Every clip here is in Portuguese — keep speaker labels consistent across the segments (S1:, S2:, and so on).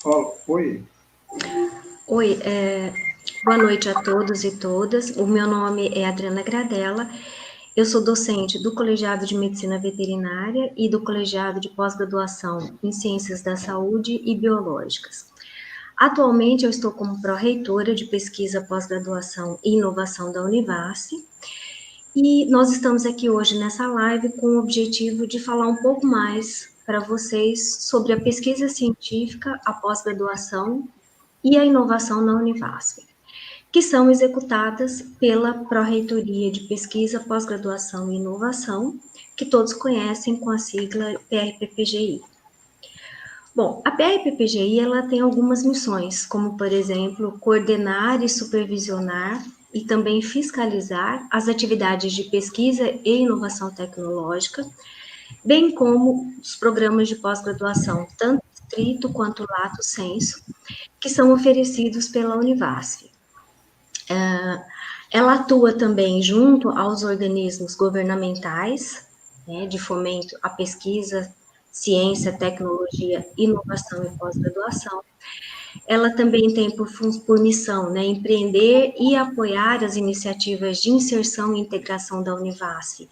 S1: Oi.
S2: Oi, boa noite a todos e todas. O meu nome é Adriana Gradella. Eu sou docente do Colegiado de Medicina Veterinária e do Colegiado de Pós-Graduação em Ciências da Saúde e Biológicas. Atualmente, eu estou como pró-reitora de Pesquisa, Pós-Graduação e Inovação da Univasf, e nós estamos aqui hoje nessa live com o objetivo de falar um pouco mais para vocês sobre a pesquisa científica, a pós-graduação e a inovação na Univasf, que são executadas pela Pró-Reitoria de Pesquisa, Pós-Graduação e Inovação, que todos conhecem com a sigla PRPPGI. Bom, a PRPPGI ela tem algumas missões, como, por exemplo, coordenar e supervisionar e também fiscalizar as atividades de pesquisa e inovação tecnológica, bem como os programas de pós-graduação, tanto estrito quanto lato sensu, que são oferecidos pela Univasf. Ela atua também junto aos organismos governamentais, né, de fomento à pesquisa, ciência, tecnologia, inovação e pós-graduação. Ela também tem por missão, né, empreender e apoiar as iniciativas de inserção e integração da Univasf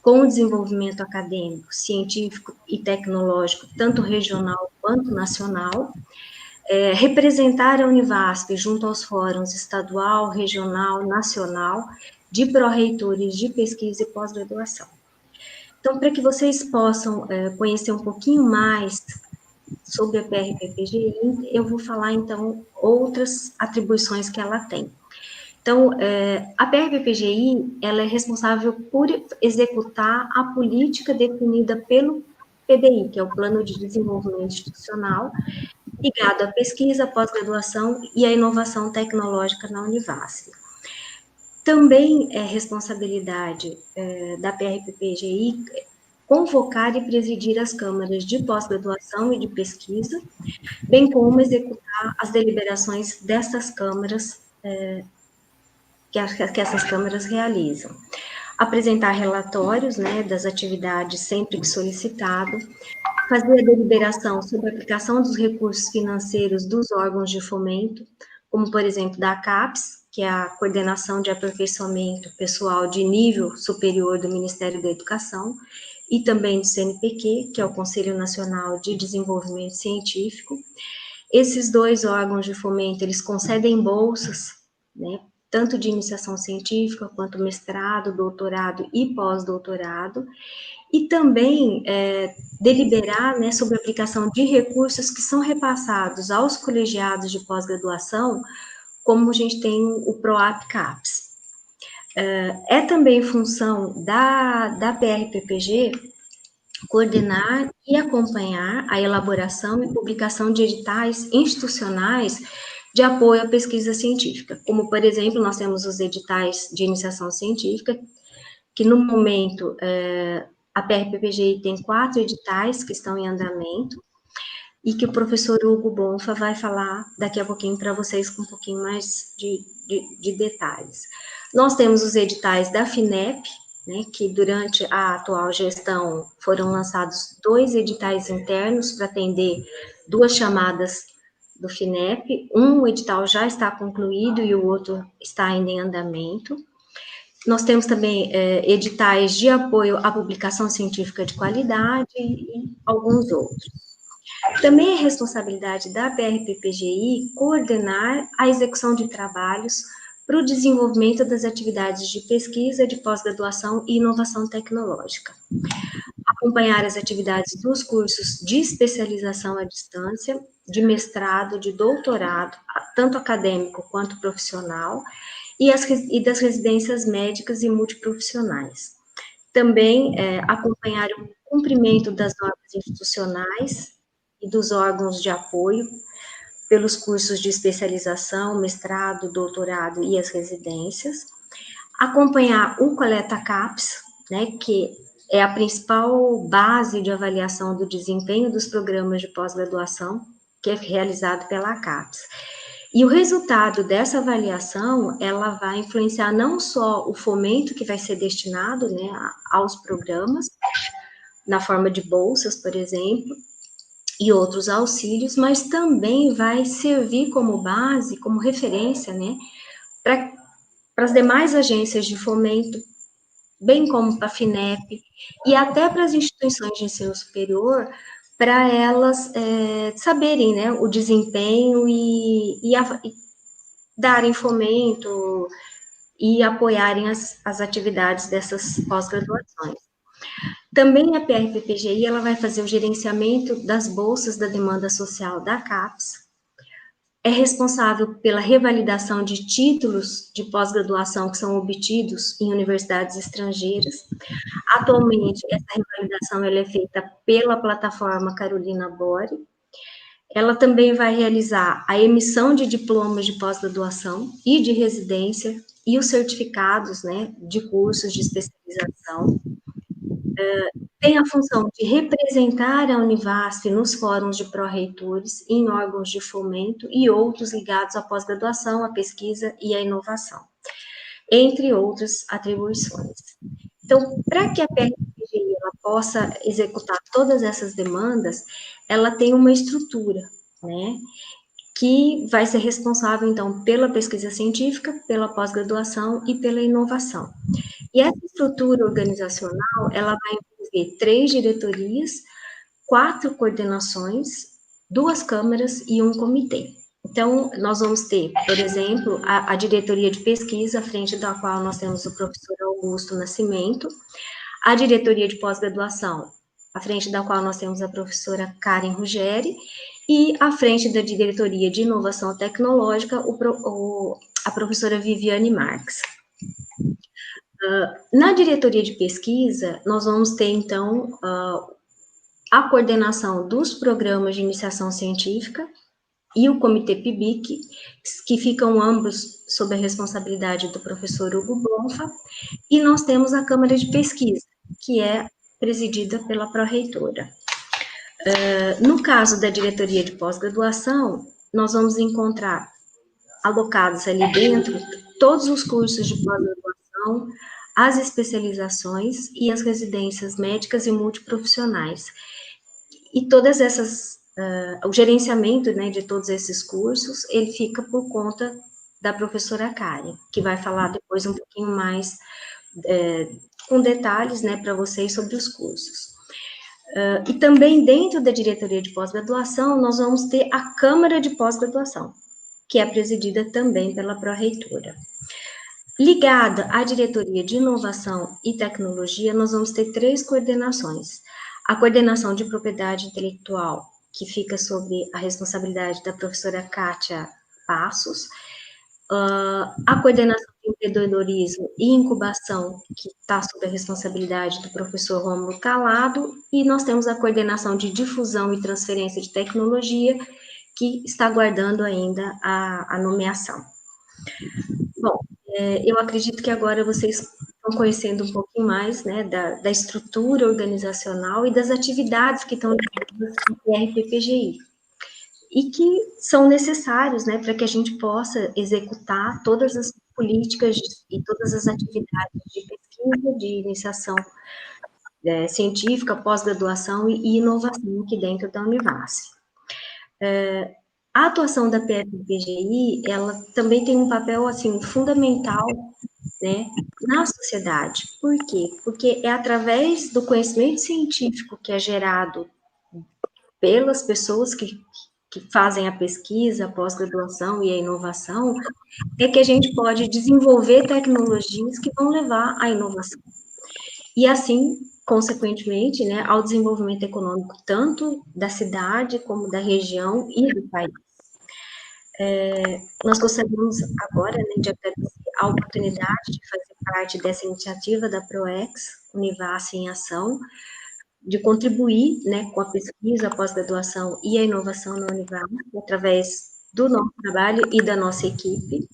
S2: com o desenvolvimento acadêmico, científico e tecnológico, tanto regional quanto nacional, representar a Univasf junto aos fóruns estadual, regional, nacional, de pró-reitores de pesquisa e pós-graduação. Então, para que vocês possam conhecer um pouquinho mais sobre a PRPPGI, eu vou falar, então, outras atribuições que ela tem. Então, a PRPPGI, ela é responsável por executar a política definida pelo PDI, que é o Plano de Desenvolvimento Institucional, ligado à pesquisa, pós-graduação e à inovação tecnológica na Univasf. Também é responsabilidade da PRPPGI convocar e presidir as câmaras de pós-graduação e de pesquisa, bem como executar as deliberações dessas câmaras, que essas câmaras realizam. Apresentar relatórios, né, das atividades sempre que solicitado, fazer a deliberação sobre a aplicação dos recursos financeiros dos órgãos de fomento, como, por exemplo, da CAPES, que é a Coordenação de Aperfeiçoamento Pessoal de Nível Superior do Ministério da Educação, e também do CNPq, que é o Conselho Nacional de Desenvolvimento Científico. Esses dois órgãos de fomento, eles concedem bolsas, né, tanto de iniciação científica, quanto mestrado, doutorado e pós-doutorado, e também deliberar, né, sobre a aplicação de recursos que são repassados aos colegiados de pós-graduação, como a gente tem o PROAP-CAPES. É também função da PRPPG coordenar e acompanhar a elaboração e publicação de editais institucionais de apoio à pesquisa científica, como, por exemplo, nós temos os editais de iniciação científica, que no momento a PRPPGI tem 4 editais que estão em andamento, e que o professor Hugo Bonfa vai falar daqui a pouquinho para vocês com um pouquinho mais de detalhes. Nós temos os editais da FINEP, né, que durante a atual gestão foram lançados 2 editais internos para atender 2 chamadas do FINEP. Um edital já está concluído e o outro está ainda em andamento. Nós temos também editais de apoio à publicação científica de qualidade e alguns outros. Também é responsabilidade da PRPPGI coordenar a execução de trabalhos para o desenvolvimento das atividades de pesquisa, de pós-graduação e inovação tecnológica. Acompanhar as atividades dos cursos de especialização à distância, de mestrado, de doutorado, tanto acadêmico quanto profissional, e das residências médicas e multiprofissionais. Também acompanhar o cumprimento das normas institucionais e dos órgãos de apoio pelos cursos de especialização, mestrado, doutorado e as residências. Acompanhar o Coleta CAPES, né, que é a principal base de avaliação do desempenho dos programas de pós-graduação, que é realizado pela CAPES. E o resultado dessa avaliação, ela vai influenciar não só o fomento que vai ser destinado, né, aos programas, na forma de bolsas, por exemplo, e outros auxílios, mas também vai servir como base, como referência, né, para as demais agências de fomento, bem como para a FINEP, e até para as instituições de ensino superior, para elas saberem, né, o desempenho e darem fomento e apoiarem as atividades dessas pós-graduações. Também a PRPPGI, ela vai fazer o gerenciamento das bolsas da demanda social da CAPES, é responsável pela revalidação de títulos de pós-graduação que são obtidos em universidades estrangeiras. Atualmente, essa revalidação ela é feita pela plataforma Carolina Bore. Ela também vai realizar a emissão de diplomas de pós-graduação e de residência e os certificados, né, de cursos de especialização. Tem a função de representar a Univasf nos fóruns de pró-reitores, em órgãos de fomento e outros ligados à pós-graduação, à pesquisa e à inovação, entre outras atribuições. Então, para que a PRPGI ela possa executar todas essas demandas, ela tem uma estrutura, né, que vai ser responsável, então, pela pesquisa científica, pela pós-graduação e pela inovação. E essa estrutura organizacional, ela vai envolver 3 diretorias, 4 coordenações, 2 câmaras e 1 comitê. Então, nós vamos ter, por exemplo, a diretoria de pesquisa, à frente da qual nós temos o professor Augusto Nascimento, a diretoria de pós-graduação, à frente da qual nós temos a professora Karen Ruggeri, e à frente da diretoria de inovação tecnológica, a professora Viviane Marques. Na diretoria de pesquisa, nós vamos ter, então, a coordenação dos programas de iniciação científica e o comitê PIBIC, que ficam ambos sob a responsabilidade do professor Hugo Bonfa, e nós temos a Câmara de Pesquisa, que é presidida pela pró-reitora. No caso da diretoria de pós-graduação, nós vamos encontrar alocados ali dentro todos os cursos de pós-graduação, as especializações e as residências médicas e multiprofissionais. E todas essas, o gerenciamento, né, de todos esses cursos, ele fica por conta da professora Karen, que vai falar depois um pouquinho mais com detalhes, né, para vocês sobre os cursos. E também dentro da diretoria de pós-graduação, nós vamos ter a Câmara de Pós-Graduação, que é presidida também pela pró-reitora. Ligada à diretoria de inovação e tecnologia, nós vamos ter 3 coordenações. A coordenação de propriedade intelectual, que fica sob a responsabilidade da professora Kátia Passos, a coordenação de empreendedorismo e incubação, que está sob a responsabilidade do professor Rômulo Calado, e nós temos a coordenação de difusão e transferência de tecnologia, que está aguardando ainda a nomeação. Bom, eu acredito que agora vocês estão conhecendo um pouquinho mais, né, da estrutura organizacional e das atividades que estão ligadas ao PRPPGI, e que são necessários, né, para que a gente possa executar todas as políticas e todas as atividades de pesquisa, de iniciação científica, pós-graduação e inovação aqui dentro da Univasf. A atuação da PRPGI, ela também tem um papel, assim, fundamental, né, na sociedade. Por quê? Porque é através do conhecimento científico que é gerado pelas pessoas que fazem a pesquisa, a pós-graduação e a inovação, é que a gente pode desenvolver tecnologias que vão levar à inovação. E assim, consequentemente, né, ao desenvolvimento econômico tanto da cidade como da região e do país. Nós gostaríamos agora, né, de agradecer a oportunidade de fazer parte dessa iniciativa da PROEX, Univasf em Ação, de contribuir, né, com a pesquisa, a pós-graduação e a inovação na Univasf, através do nosso trabalho e da nossa equipe.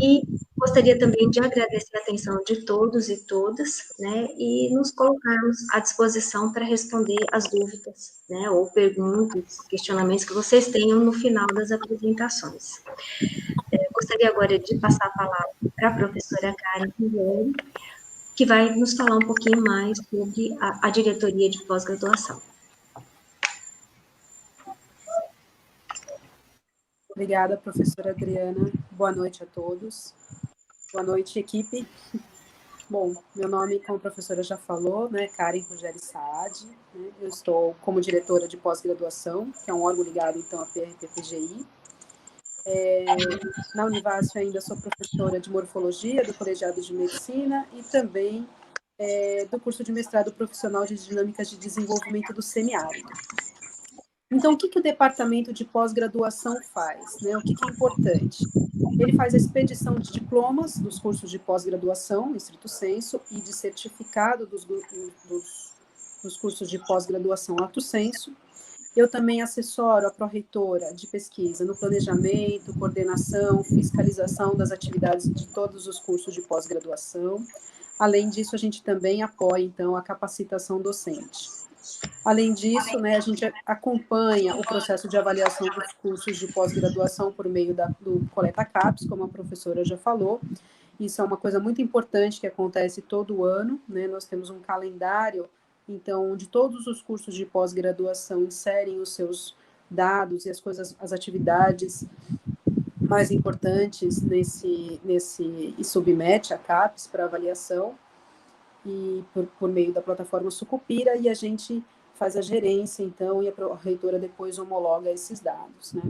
S2: E gostaria também de agradecer a atenção de todos e todas, né, e nos colocarmos à disposição para responder as dúvidas, né, ou perguntas, questionamentos que vocês tenham no final das apresentações. Gostaria agora de passar a palavra para a professora Karen Ribeiro, que vai nos falar um pouquinho mais sobre a diretoria de pós-graduação.
S1: Obrigada, professora Adriana. Boa noite a todos. Boa noite, equipe. Bom, meu nome, como a professora já falou, né, Karen Rogério Saad, né, eu estou como diretora de pós-graduação, que é um órgão ligado, então, à PRPPGI. Na Univasf ainda sou professora de morfologia do colegiado de medicina e também do curso de mestrado profissional de dinâmicas de desenvolvimento do semiárido. Então, o que o departamento de pós-graduação faz? Né? O que é importante? Ele faz a expedição de diplomas dos cursos de pós-graduação, em estrito sensu, e de certificado dos cursos de pós-graduação, lato sensu. Eu também assessoro a pró-reitora de pesquisa no planejamento, coordenação, fiscalização das atividades de todos os cursos de pós-graduação. Além disso, a gente também apoia, então, a capacitação docente. Além disso, né, a gente acompanha o processo de avaliação dos cursos de pós-graduação por meio do Coleta CAPES, como a professora já falou. Isso é uma coisa muito importante que acontece todo ano, né? Nós temos um calendário, então, onde todos os cursos de pós-graduação inserem os seus dados e as atividades mais importantes e submete a CAPES para avaliação e por meio da plataforma Sucupira, e a gente faz a gerência, então, e a reitora depois homologa esses dados, né?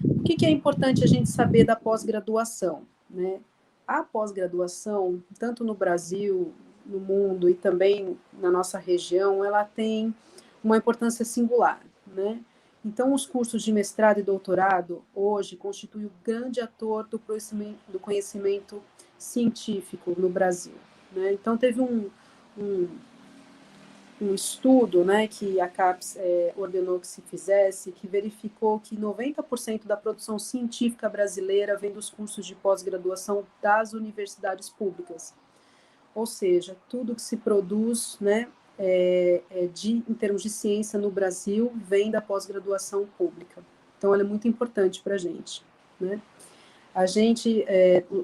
S1: O que é importante a gente saber da pós-graduação, né? A pós-graduação, tanto no Brasil, no mundo e também na nossa região, ela tem uma importância singular, né? Então, os cursos de mestrado e doutorado, hoje, constituem o grande ator do conhecimento científico no Brasil, né? Então, teve um estudo, né, que a CAPES ordenou que se fizesse, que verificou que 90% da produção científica brasileira vem dos cursos de pós-graduação das universidades públicas. Ou seja, tudo que se produz, né, em termos de ciência no Brasil vem da pós-graduação pública. Então, ela é muito importante para a gente, né? A gente,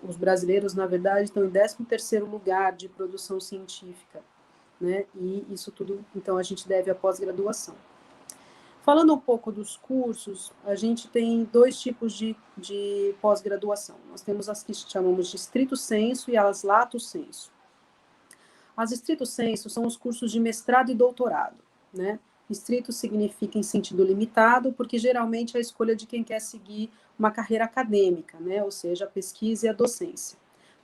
S1: os brasileiros, na verdade, estão em 13º lugar de produção científica, né? E isso tudo, então, a gente deve à pós-graduação. Falando um pouco dos cursos, a gente tem dois tipos de pós-graduação. Nós temos as que chamamos de estrito sensu e as lato sensu. As estrito sensu são os cursos de mestrado e doutorado, né? Estrito significa em sentido limitado, porque geralmente é a escolha de quem quer seguir uma carreira acadêmica, né? Ou seja, a pesquisa e a docência.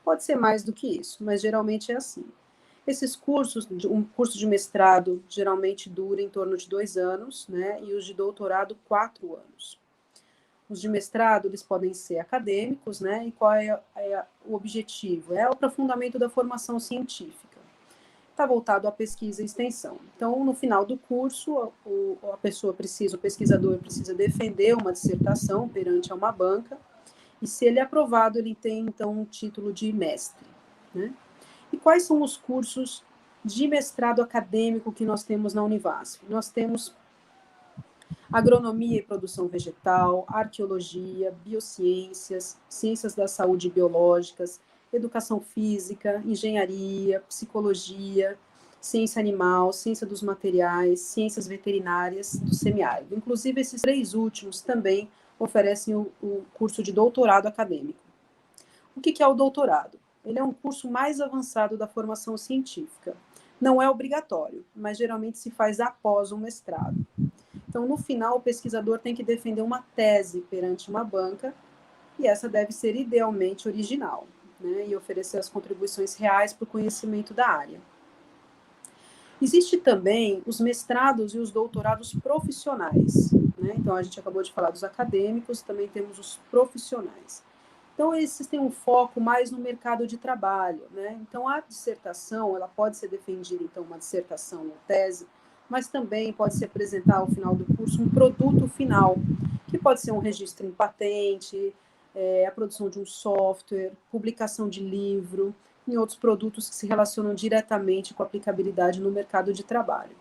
S1: Pode ser mais do que isso, mas geralmente é assim. Esses cursos, um curso de mestrado geralmente dura em torno de 2 anos, né? E os de doutorado, 4 anos. Os de mestrado, eles podem ser acadêmicos, né? E qual é o objetivo? É o aprofundamento da formação científica. Está voltado à pesquisa e extensão. Então, no final do curso, a pessoa precisa, o pesquisador precisa defender uma dissertação perante uma banca, e se ele é aprovado, ele tem, então, um título de mestre, né? E quais são os cursos de mestrado acadêmico que nós temos na Univasf? Nós temos agronomia e produção vegetal, arqueologia, biociências, ciências da saúde biológicas, educação física, engenharia, psicologia, ciência animal, ciência dos materiais, ciências veterinárias do semiárido. Inclusive, esses 3 últimos também oferecem o curso de doutorado acadêmico. O que é o doutorado? Ele é um curso mais avançado da formação científica. Não é obrigatório, mas geralmente se faz após o mestrado. Então, no final, o pesquisador tem que defender uma tese perante uma banca, e essa deve ser idealmente original, né, e oferecer as contribuições reais para o conhecimento da área. Existe também os mestrados e os doutorados profissionais, né? Então, a gente acabou de falar dos acadêmicos, também temos os profissionais. Então, esses têm um foco mais no mercado de trabalho, né? Então, a dissertação, ela pode ser defendida, então, uma dissertação ou tese, mas também pode se apresentar ao final do curso um produto final, que pode ser um registro em patente, a produção de um software, publicação de livro, em outros produtos que se relacionam diretamente com a aplicabilidade no mercado de trabalho.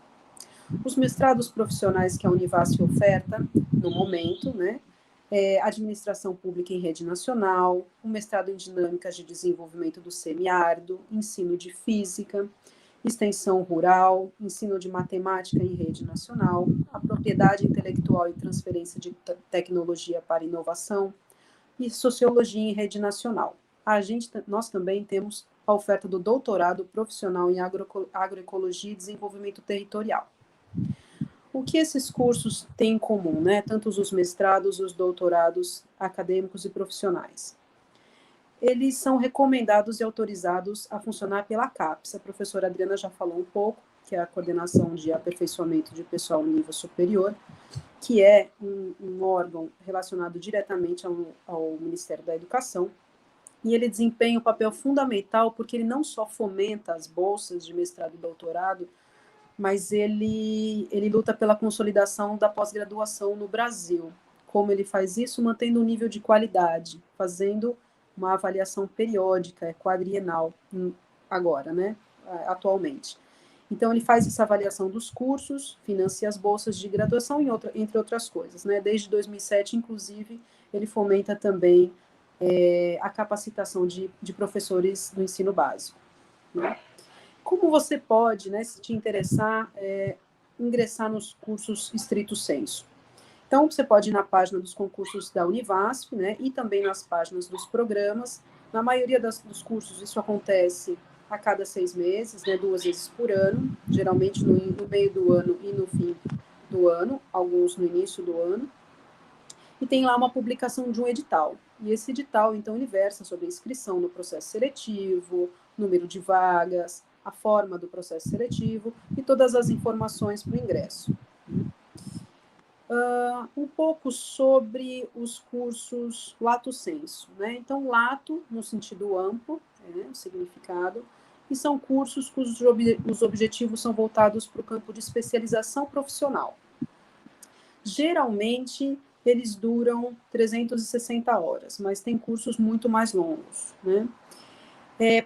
S1: Os mestrados profissionais que a Univasf oferta, no momento, né, administração pública em rede nacional, um mestrado em dinâmicas de desenvolvimento do semiárido, ensino de física, extensão rural, ensino de matemática em rede nacional, a propriedade intelectual e transferência de tecnologia para inovação e sociologia em rede nacional. Nós também temos a oferta do doutorado profissional em agroecologia e desenvolvimento territorial. O que esses cursos têm em comum, né? Tanto os mestrados, os doutorados acadêmicos e profissionais. Eles são recomendados e autorizados a funcionar pela CAPES. A professora Adriana já falou um pouco, que é a Coordenação de Aperfeiçoamento de Pessoal no Nível Superior, que é um órgão relacionado diretamente ao Ministério da Educação, e ele desempenha um papel fundamental porque ele não só fomenta as bolsas de mestrado e doutorado, mas ele luta pela consolidação da pós-graduação no Brasil. Como ele faz isso? Mantendo um nível de qualidade, fazendo uma avaliação periódica, quadrienal, agora, né, atualmente. Então, ele faz essa avaliação dos cursos, financia as bolsas de graduação, entre outras coisas, né? Desde 2007, inclusive, ele fomenta também a capacitação de professores do ensino básico, né? Como você pode, né, se te interessar, ingressar nos cursos estrito sensu? Então, você pode ir na página dos concursos da Univasf, né, e também nas páginas dos programas. Na maioria dos cursos, isso acontece a cada 6 meses, né, 2 vezes por ano, geralmente no meio do ano e no fim do ano, alguns no início do ano. E tem lá uma publicação de um edital. E esse edital, então, ele versa sobre a inscrição no processo seletivo, número de vagas, a forma do processo seletivo e todas as informações para o ingresso. Um pouco sobre os cursos lato sensu, né? Então, lato, no sentido amplo, o significado, e são cursos cujos os objetivos são voltados para o campo de especialização profissional. Geralmente, eles duram 360 horas, mas tem cursos muito mais longos, né?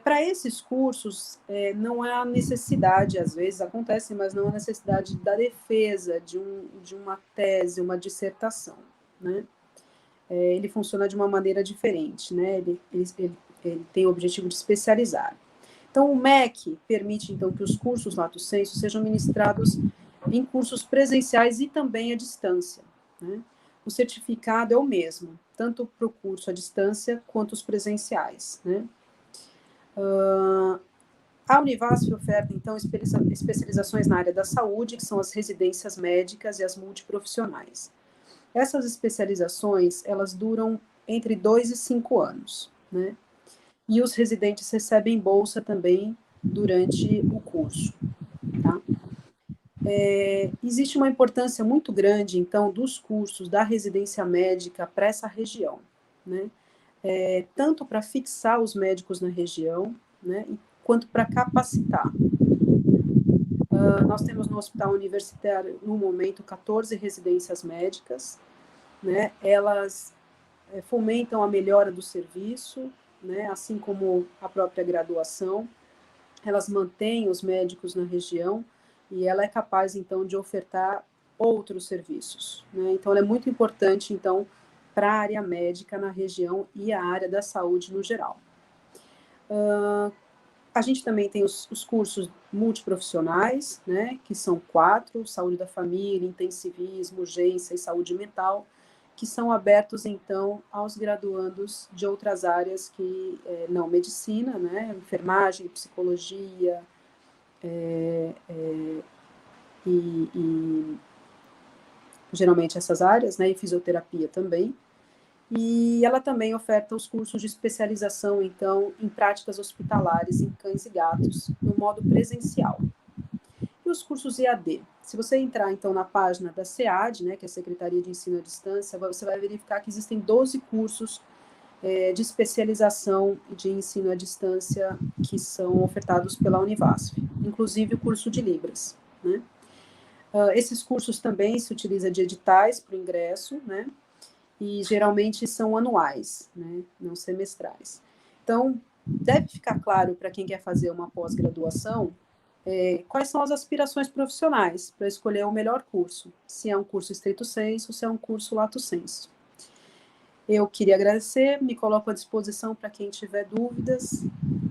S1: Para esses cursos, não há necessidade, às vezes acontece, mas não há necessidade da defesa de uma tese, uma dissertação, né? Ele funciona de uma maneira diferente, né? Ele tem o objetivo de especializar. Então, o MEC permite, então, que os cursos lato sensu sejam ministrados em cursos presenciais e também à distância, né? O certificado é o mesmo, tanto para o curso à distância quanto os presenciais, né? A Univasf oferta, então, especializações na área da saúde, que são as residências médicas e as multiprofissionais. Essas especializações, elas duram entre 2 e 5 anos, né? E os residentes recebem bolsa também durante o curso, tá? Existe uma importância muito grande, então, dos cursos da residência médica para essa região, né? Tanto para fixar os médicos na região, né, quanto para capacitar. Nós temos no Hospital Universitário, no momento, 14 residências médicas, né? Elas fomentam a melhora do serviço, né, assim como a própria graduação. Elas mantêm os médicos na região e ela é capaz, então, de ofertar outros serviços, né? Então, ela é muito importante, então, para a área médica na região e a área da saúde no geral. A gente também tem os cursos multiprofissionais, né, que são 4, saúde da família, intensivismo, urgência e saúde mental, que são abertos, então, aos graduandos de outras áreas que não medicina, né, enfermagem, psicologia, e geralmente essas áreas, né, e fisioterapia também. E ela também oferta os cursos de especialização, então, em práticas hospitalares em cães e gatos, no modo presencial. E os cursos EAD? Se você entrar, então, na página da SEAD, né, que é a Secretaria de Ensino à Distância, você vai verificar que existem 12 cursos de especialização de ensino à distância que são ofertados pela Univasf, inclusive o curso de Libras, né? Esses cursos também se utilizam de editais para o ingresso, né? E geralmente são anuais, né? Não semestrais. Então, deve ficar claro para quem quer fazer uma pós-graduação quais são as aspirações profissionais para escolher o melhor curso, se é um curso estrito sensu, se é um curso lato sensu. Eu queria agradecer, me coloco à disposição para quem tiver dúvidas.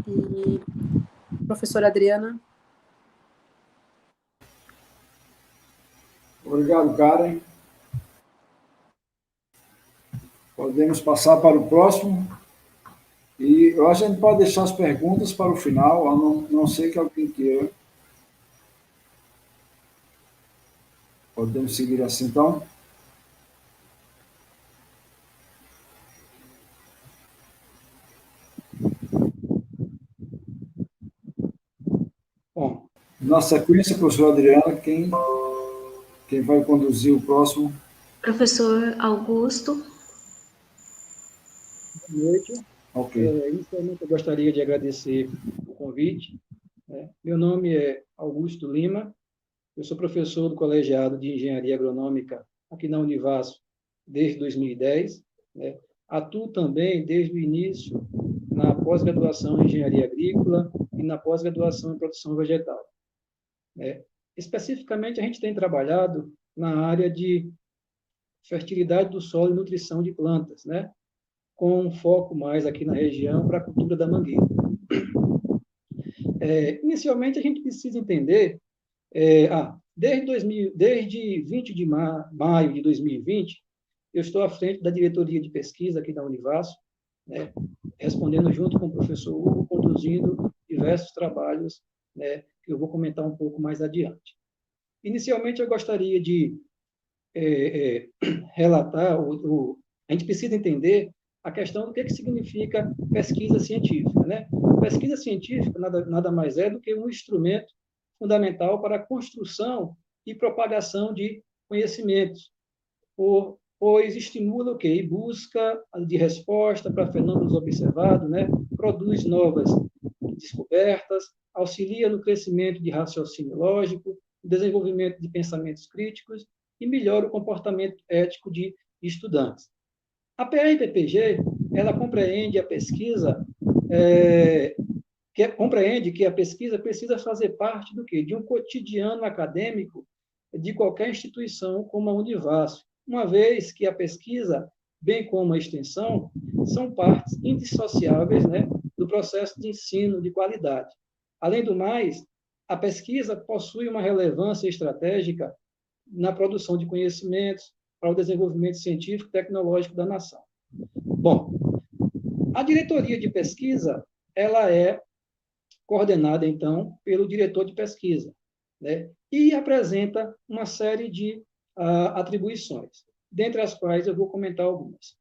S1: E, professora Adriana.
S3: Obrigado, Karen. Podemos passar para o próximo. E eu acho que a gente pode deixar as perguntas para o final, a não ser que alguém queira. Podemos seguir assim, então? Bom, na sequência, professora Adriana, quem vai conduzir o próximo?
S2: Professor Augusto.
S4: Boa noite.
S3: Ok.
S4: Inicialmente, eu gostaria de agradecer o convite. Meu nome é Augusto Lima, eu sou professor do Colegiado de Engenharia Agronômica aqui na Univasf desde 2010. Atuo também desde o início na pós-graduação em Engenharia Agrícola e na pós-graduação em Produção Vegetal. Especificamente, a gente tem trabalhado na área de fertilidade do solo e nutrição de plantas, com um foco mais aqui na região para a cultura da mangueira. Inicialmente, a gente precisa entender, desde 20 de maio de 2020, eu estou à frente da diretoria de pesquisa aqui da Univasf, respondendo junto com o professor Hugo, conduzindo diversos trabalhos, que eu vou comentar um pouco mais adiante. Inicialmente, eu gostaria de relatar, a gente precisa entender a questão do que significa pesquisa científica. Pesquisa científica nada mais é do que um instrumento fundamental para a construção e propagação de conhecimentos, pois estimula o quê? E busca de resposta para fenômenos observados, produz novas descobertas, auxilia no crescimento de raciocínio lógico, desenvolvimento de pensamentos críticos e melhora o comportamento ético de estudantes. A PRPPG, ela compreende a pesquisa, compreende que a pesquisa precisa fazer parte do quê? De um cotidiano acadêmico de qualquer instituição como a Univasf, uma vez que a pesquisa, bem como a extensão, são partes indissociáveis, do processo de ensino de qualidade. Além do mais, a pesquisa possui uma relevância estratégica na produção de conhecimentos para o desenvolvimento científico e tecnológico da nação. Bom, a diretoria de pesquisa, ela é coordenada, então, pelo diretor de pesquisa, e apresenta uma série de atribuições, dentre as quais eu vou comentar algumas.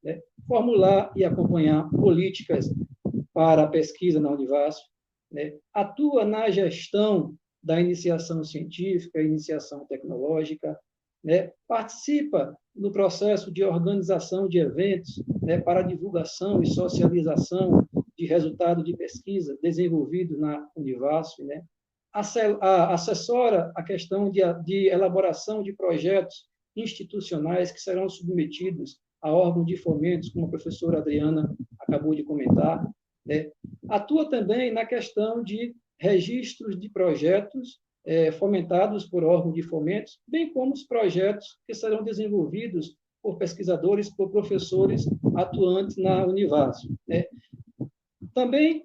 S4: Formular e acompanhar políticas para a pesquisa na Univasf, atua na gestão da iniciação científica, iniciação tecnológica, participa no processo de organização de eventos para divulgação e socialização de resultados de pesquisa desenvolvidos na Univasf, assessora a questão de elaboração de projetos institucionais que serão submetidos a órgãos de fomentos, como a professora Adriana acabou de comentar, atua também na questão de registros de projetos fomentados por órgãos de fomentos, bem como os projetos que serão desenvolvidos por pesquisadores, por professores atuantes na Univasf. Também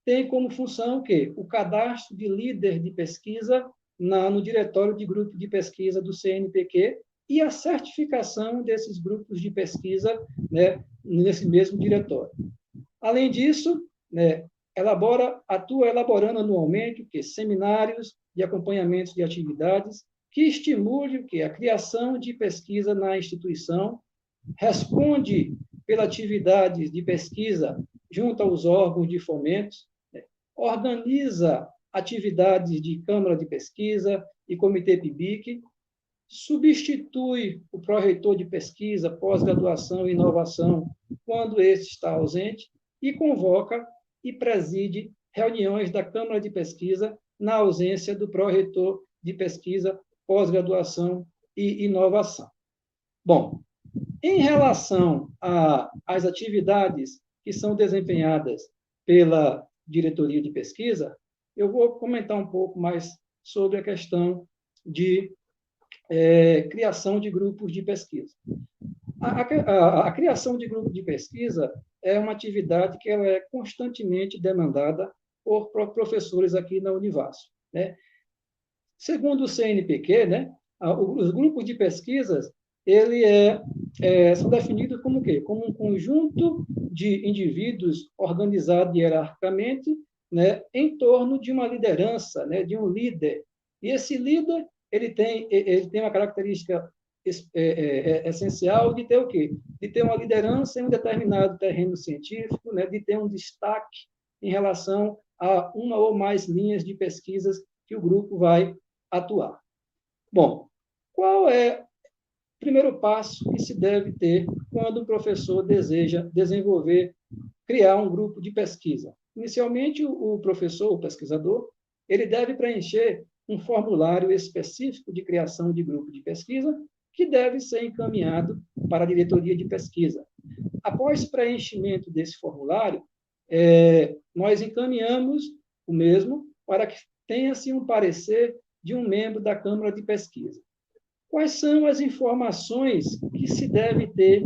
S4: tem como função o cadastro de líder de pesquisa no diretório de grupo de pesquisa do CNPq e a certificação desses grupos de pesquisa nesse mesmo diretório. Além disso, atua elaborando anualmente seminários de acompanhamento de atividades que estimule a criação de pesquisa na instituição, responde pela atividade de pesquisa junto aos órgãos de fomentos, organiza atividades de Câmara de Pesquisa e Comitê PIBIC, substitui o pró-reitor de pesquisa, pós-graduação e inovação quando esse está ausente e convoca e preside reuniões da Câmara de Pesquisa na ausência do pró-reitor de pesquisa, pós-graduação e inovação. Bom, em relação às atividades que são desempenhadas pela diretoria de pesquisa, eu vou comentar um pouco mais sobre a questão de criação de grupos de pesquisa. A criação de grupos de pesquisa é uma atividade que ela é constantemente demandada por professores aqui na Univasf. Segundo o CNPq, Os grupos de pesquisas são definidos como o quê? Como um conjunto de indivíduos organizados hierarquicamente, né, em torno de uma liderança, né, de um líder. E esse líder ele tem uma característica essencial de ter o quê? De ter uma liderança em um determinado terreno científico, né, de ter um destaque em relação a uma ou mais linhas de pesquisas que o grupo vai atuar. Bom, qual é o primeiro passo que se deve ter quando o professor deseja criar um grupo de pesquisa? Inicialmente, o professor, o pesquisador, ele deve preencher um formulário específico de criação de grupo de pesquisa que deve ser encaminhado para a diretoria de pesquisa. Após preenchimento desse formulário, nós encaminhamos o mesmo para que tenha-se um parecer de um membro da Câmara de Pesquisa. Quais são as informações que se deve ter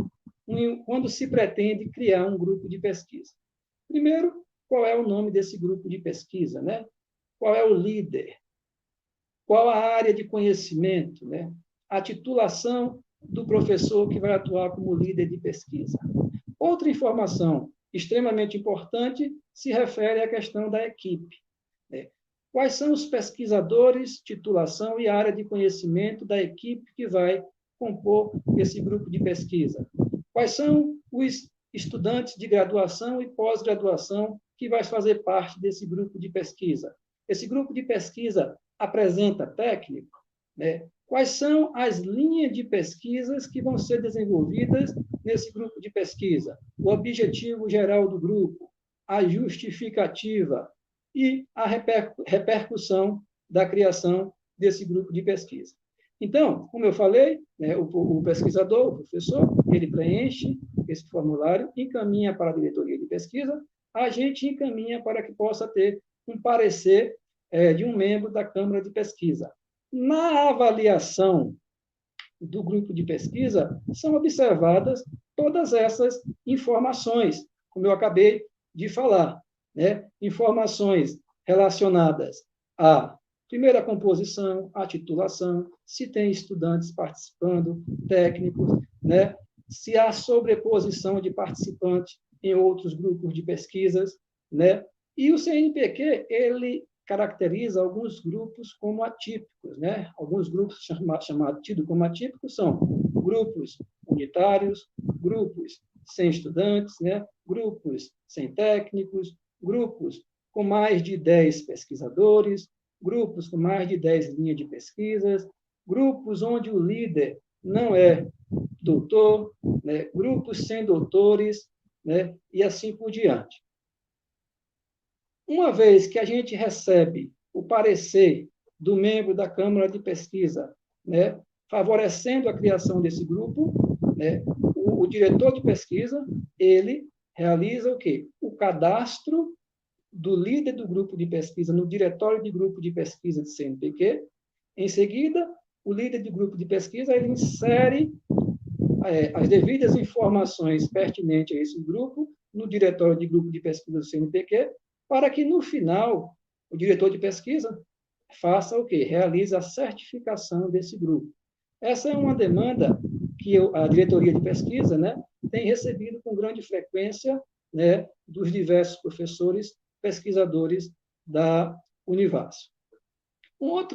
S4: quando se pretende criar um grupo de pesquisa? Primeiro, qual é o nome desse grupo de pesquisa, né? Qual é o líder? Qual a área de conhecimento, né? A titulação do professor que vai atuar como líder de pesquisa. Outra informação extremamente importante se refere à questão da equipe, né? Quais são os pesquisadores, titulação e área de conhecimento da equipe que vai compor esse grupo de pesquisa? Quais são os estudantes de graduação e pós-graduação que vai fazer parte desse grupo de pesquisa? Esse grupo de pesquisa apresenta técnico, né? Quais são as linhas de pesquisas que vão ser desenvolvidas nesse grupo de pesquisa? O objetivo geral do grupo, a justificativa e a repercussão da criação desse grupo de pesquisa. Então, como eu falei, né, o pesquisador, o professor, ele preenche esse formulário, encaminha para a diretoria de pesquisa, a gente encaminha para que possa ter um parecer de um membro da Câmara de Pesquisa. Na avaliação do grupo de pesquisa, são observadas todas essas informações, como eu acabei de falar, né? Informações relacionadas à primeira composição, à titulação, se tem estudantes participando, técnicos, né? Se há sobreposição de participantes em outros grupos de pesquisas, né? E o CNPq, ele caracteriza alguns grupos como atípicos, né? Alguns grupos tidos como atípicos são grupos unitários, grupos sem estudantes, né? Grupos sem técnicos, grupos com mais de 10 pesquisadores, grupos com mais de 10 linhas de pesquisas, grupos onde o líder não é doutor, né? Grupos sem doutores, né? E assim por diante. Uma vez que a gente recebe o parecer do membro da Câmara de Pesquisa, né, favorecendo a criação desse grupo, né, o diretor de pesquisa, ele realiza o quê? O cadastro do líder do grupo de pesquisa no diretório de grupo de pesquisa de CNPq. Em seguida, o líder do grupo de pesquisa ele insere as devidas informações pertinentes a esse grupo no diretório de grupo de pesquisa do CNPq, para que, no final, o diretor de pesquisa faça o quê? Realize a certificação desse grupo. Essa é uma demanda que a diretoria de pesquisa, né, tem recebido com grande frequência, né, dos diversos professores pesquisadores da Univasf. Uma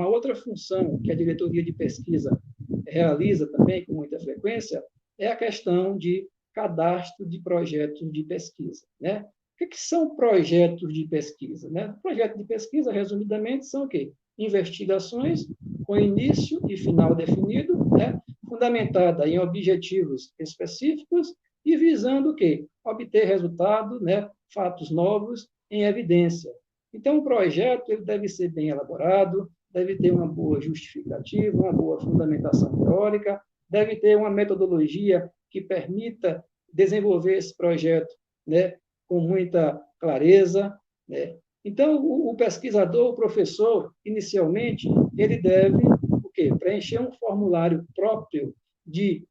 S4: outra função que a diretoria de pesquisa realiza também com muita frequência é a questão de cadastro de projetos de pesquisa, né? O que são projetos de pesquisa, né? Projetos de pesquisa, resumidamente, são o quê? Investigações com início e final definido, né? Fundamentada em objetivos específicos e visando o quê? Obter resultado, né? Fatos novos em evidência. Então, o projeto ele deve ser bem elaborado, deve ter uma boa justificativa, uma boa fundamentação teórica, deve ter uma metodologia que permita desenvolver esse projeto, né, com muita clareza, né? Então, o pesquisador, o professor, inicialmente, ele deve o quê? Preencher um formulário próprio de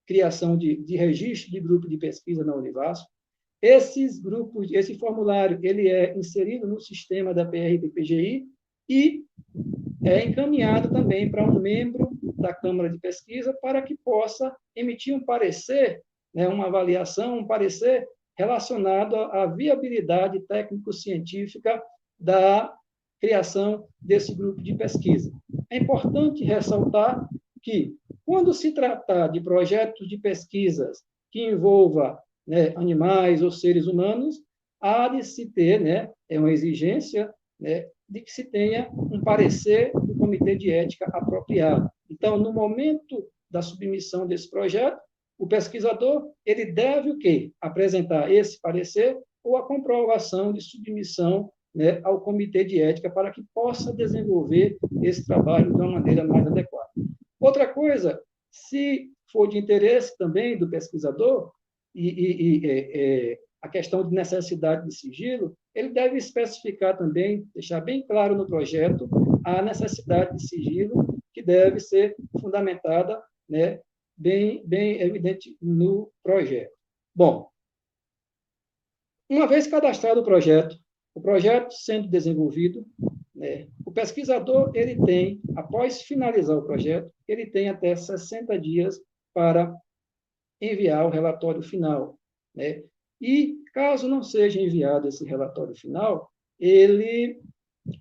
S4: criação de registro de grupo de pesquisa na Univasf. Esse formulário ele é inserido no sistema da PRPPGI e é encaminhado também para um membro da Câmara de Pesquisa para que possa emitir um parecer, né, uma avaliação, um parecer relacionado à viabilidade técnico-científica da criação desse grupo de pesquisa. É importante ressaltar que, quando se tratar de projetos de pesquisas que envolva, né, animais ou seres humanos, há de se ter, né, é uma exigência, né, de que se tenha um parecer do Comitê de Ética apropriado. Então, no momento da submissão desse projeto, o pesquisador ele deve o quê? Apresentar esse parecer ou a comprovação de submissão, né, ao Comitê de Ética para que possa desenvolver esse trabalho de uma maneira mais adequada. Outra coisa, se for de interesse também do pesquisador, a questão de necessidade de sigilo, ele deve especificar também, deixar bem claro no projeto, a necessidade de sigilo que deve ser fundamentada, né, bem evidente no projeto. Bom, uma vez cadastrado o projeto sendo desenvolvido, né, o pesquisador ele tem, após finalizar o projeto, ele tem até 60 dias para enviar o relatório final, né? E, caso não seja enviado esse relatório final, ele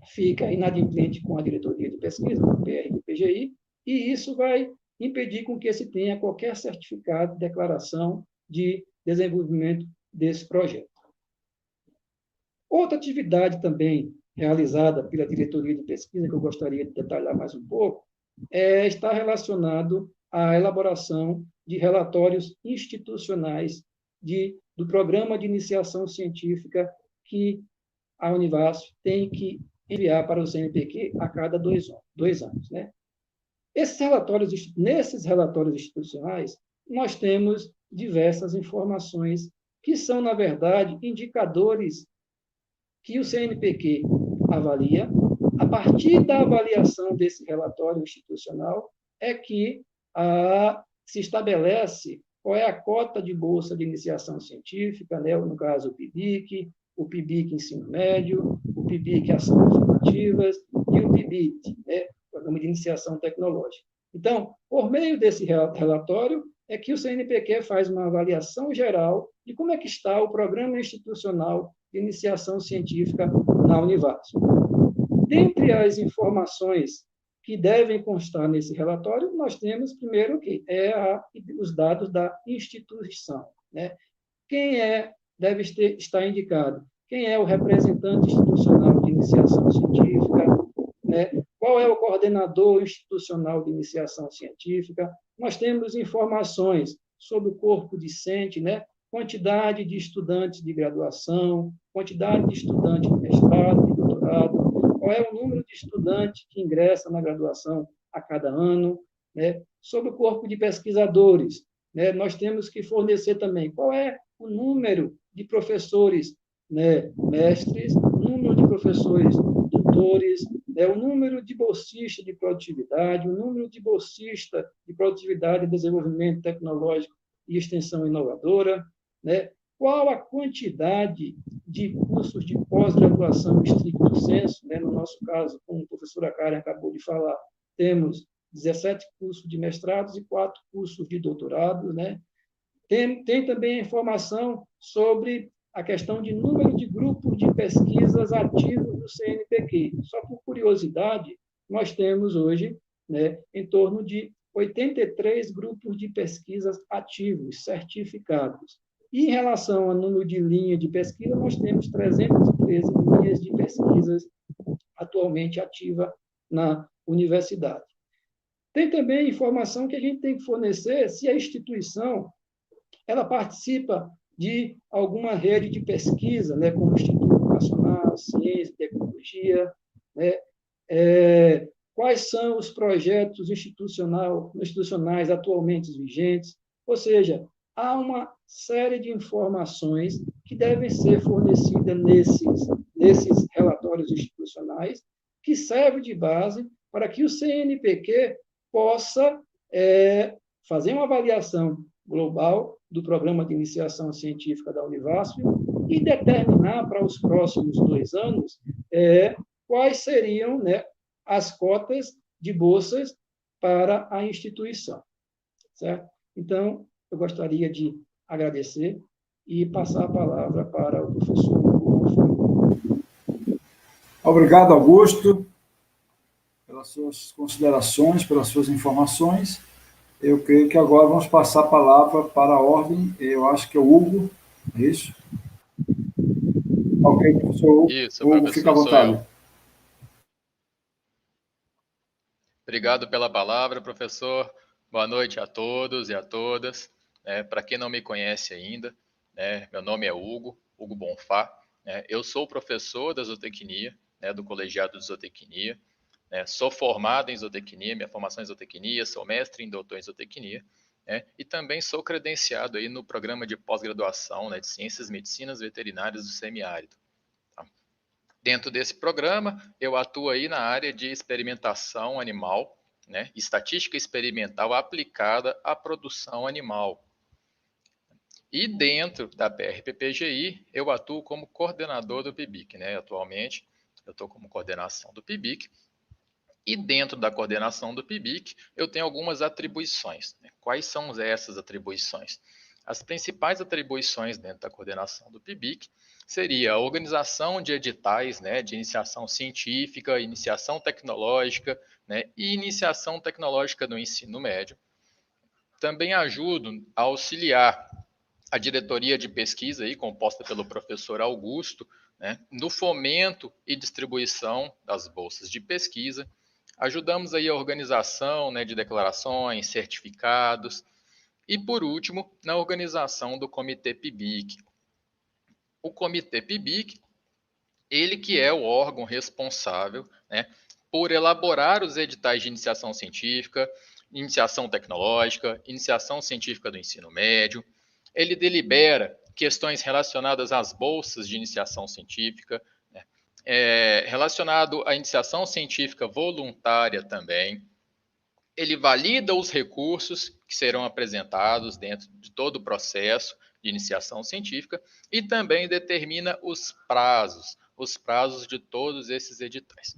S4: fica inadimplente com a diretoria de pesquisa, o PR do PGI, e isso vai impedir com que se tenha qualquer certificado de declaração de desenvolvimento desse projeto. Outra atividade também realizada pela diretoria de pesquisa, que eu gostaria de detalhar mais um pouco, está relacionado à elaboração de relatórios institucionais do Programa de Iniciação Científica que a Univasf tem que enviar para o CNPq a cada 2 anos. Né? Nesses relatórios institucionais, nós temos diversas informações que são, na verdade, indicadores que o CNPq avalia. A partir da avaliação desse relatório institucional é que se estabelece qual é a cota de bolsa de iniciação científica, né? No caso, o PIBIC Ensino Médio, o PIBIC Ações Afirmativas e o PIBIT, né? Programa de Iniciação Tecnológica. Então, por meio desse relatório, é que o CNPq faz uma avaliação geral de como é que está o programa institucional de iniciação científica na Univasf. Dentre as informações que devem constar nesse relatório, nós temos, primeiro, que os dados da instituição. Né? Quem deve estar indicado? Quem é o representante institucional de iniciação científica? Né? Qual é o coordenador institucional de iniciação científica? Nós temos informações sobre o corpo discente, né? Quantidade de estudantes de graduação, quantidade de estudantes de mestrado, de doutorado, qual é o número de estudantes que ingressa na graduação a cada ano, né? Sobre o corpo de pesquisadores, né? Nós temos que fornecer também qual é o número de professores, né, mestres, o número de professores doutores, né, o número de bolsistas de produtividade, o número de bolsistas de produtividade e desenvolvimento tecnológico e extensão inovadora, né? Qual a quantidade de cursos de pós-graduação estricto sensu, né? No nosso caso, como a professora Karen acabou de falar, temos 17 cursos de mestrados e 4 cursos de doutorado, né? Tem também a informação sobre a questão de número de grupos de pesquisas ativos do CNPq. Só por curiosidade, nós temos hoje, né, em torno de 83 grupos de pesquisas ativos, certificados. E, em relação ao número de linhas de pesquisa, nós temos 313 linhas de pesquisas atualmente ativas na universidade. Tem também informação que a gente tem que fornecer se a instituição ela participa de alguma rede de pesquisa, né, como o Instituto Nacional de Ciência e Tecnologia, né, quais são os projetos institucionais atualmente vigentes, ou seja, há uma série de informações que devem ser fornecidas nesses relatórios institucionais, que servem de base para que o CNPq possa fazer uma avaliação global do Programa de Iniciação Científica da Univasf e determinar para os próximos 2 anos quais seriam, né, as cotas de bolsas para a instituição, certo? Então, eu gostaria de agradecer e passar a palavra para o professor Hugo.
S3: Obrigado, Augusto, pelas suas considerações, pelas suas informações. Eu creio que agora vamos passar a palavra para a ordem. Eu acho que é o Hugo, é isso? Ok, professor
S5: Isso,
S3: Hugo,
S5: professor,
S3: fica à
S5: sou eu.
S3: vontade.
S5: Obrigado pela palavra, professor. Boa noite a todos e a todas. Para quem não me conhece ainda, meu nome é Hugo Bonfá. Eu sou professor da zootecnia, do Colegiado de Zootecnia. Sou formado em zootecnia, minha formação é em zootecnia, sou mestre em doutor em zootecnia. E também sou credenciado aí no programa de pós-graduação, de Ciências Medicinas Veterinárias do Semiárido. Dentro desse programa, eu atuo aí na área de experimentação animal, estatística experimental aplicada à produção animal. E dentro da PRPPGI, eu atuo como coordenador do PIBIC. Atualmente, eu estou como coordenação do PIBIC. E dentro da coordenação do PIBIC, eu tenho algumas atribuições. Quais são essas atribuições? As principais atribuições dentro da coordenação do PIBIC seria a organização de editais, de iniciação científica, iniciação tecnológica, e iniciação tecnológica no ensino médio. Também ajudo a auxiliar a diretoria de pesquisa, aí, composta pelo professor Augusto, no fomento e distribuição das bolsas de pesquisa. Ajudamos aí a organização de declarações, certificados, e, por último, na organização do Comitê PIBIC. O Comitê PIBIC, ele que é o órgão responsável por elaborar os editais de iniciação científica, iniciação tecnológica, iniciação científica do ensino médio. Ele delibera questões relacionadas às bolsas de iniciação científica, relacionado à iniciação científica voluntária também. Ele valida os recursos que serão apresentados dentro de todo o processo de iniciação científica e também determina os prazos de todos esses editais.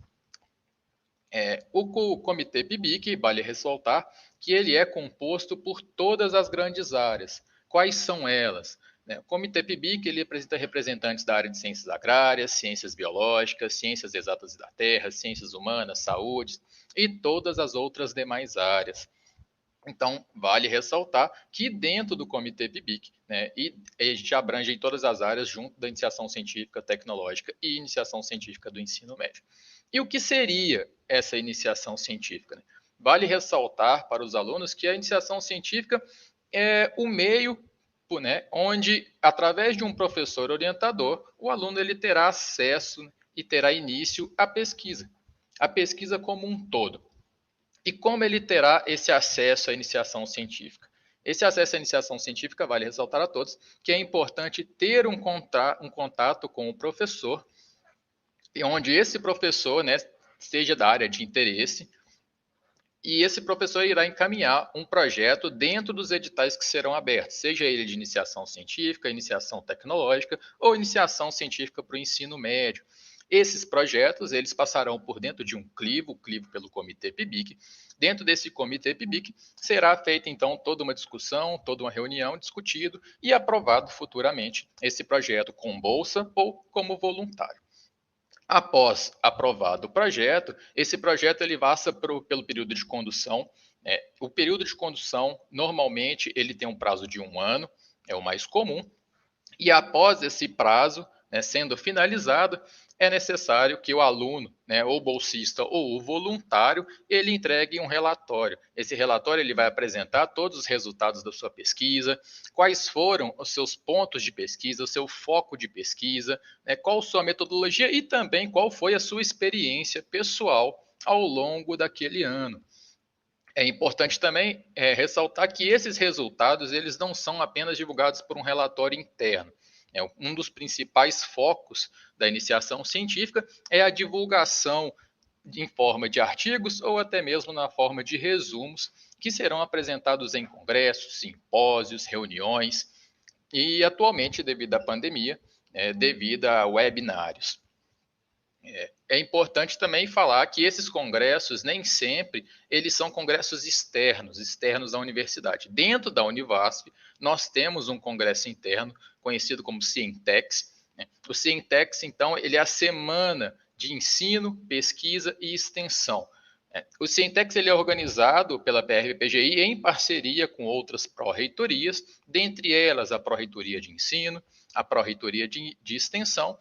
S5: O Comitê PIBIC, vale ressaltar que ele é composto por todas as grandes áreas. Quais são elas? O Comitê PIBIC ele apresenta representantes da área de ciências agrárias, ciências biológicas, ciências exatas da terra, ciências humanas, saúde e todas as outras demais áreas. Então, vale ressaltar que dentro do Comitê PIBIC, e a gente abrange em todas as áreas junto da iniciação científica, tecnológica e iniciação científica do ensino médio. E o que seria essa iniciação científica? Vale ressaltar para os alunos que a iniciação científica é o meio onde, através de um professor orientador, o aluno ele terá acesso e terá início à pesquisa como um todo. E como ele terá esse acesso à iniciação científica? Esse acesso à iniciação científica, vale ressaltar a todos, que é importante ter um contato com o professor, onde esse professor seja da área de interesse, e esse professor irá encaminhar um projeto dentro dos editais que serão abertos, seja ele de iniciação científica, iniciação tecnológica ou iniciação científica para o ensino médio. Esses projetos, eles passarão por dentro de um crivo pelo Comitê PIBIC. Dentro desse Comitê PIBIC, será feita, então, toda uma discussão, toda uma reunião, discutido e aprovado futuramente esse projeto com bolsa ou como voluntário. Após aprovado o projeto, esse projeto ele passa pelo período de condução. O período de condução, normalmente, ele tem um prazo de 1 ano, é o mais comum, e após esse prazo, sendo finalizado, é necessário que o aluno, ou bolsista ou o voluntário, ele entregue um relatório. Esse relatório ele vai apresentar todos os resultados da sua pesquisa, quais foram os seus pontos de pesquisa, o seu foco de pesquisa, qual sua metodologia e também qual foi a sua experiência pessoal ao longo daquele ano. É importante também ressaltar que esses resultados eles não são apenas divulgados por um relatório interno. Um dos principais focos da iniciação científica é a divulgação em forma de artigos ou até mesmo na forma de resumos que serão apresentados em congressos, simpósios, reuniões e atualmente, devido à pandemia, devido a webinários. É importante também falar que esses congressos, nem sempre, eles são congressos externos à universidade. Dentro da Univasf, nós temos um congresso interno, conhecido como Cientex. O Cientex, então, ele é a semana de ensino, pesquisa e extensão. O Cientex ele é organizado pela PRPGI em parceria com outras pró-reitorias, dentre elas a Pró-Reitoria de Ensino, a Pró-Reitoria de Extensão,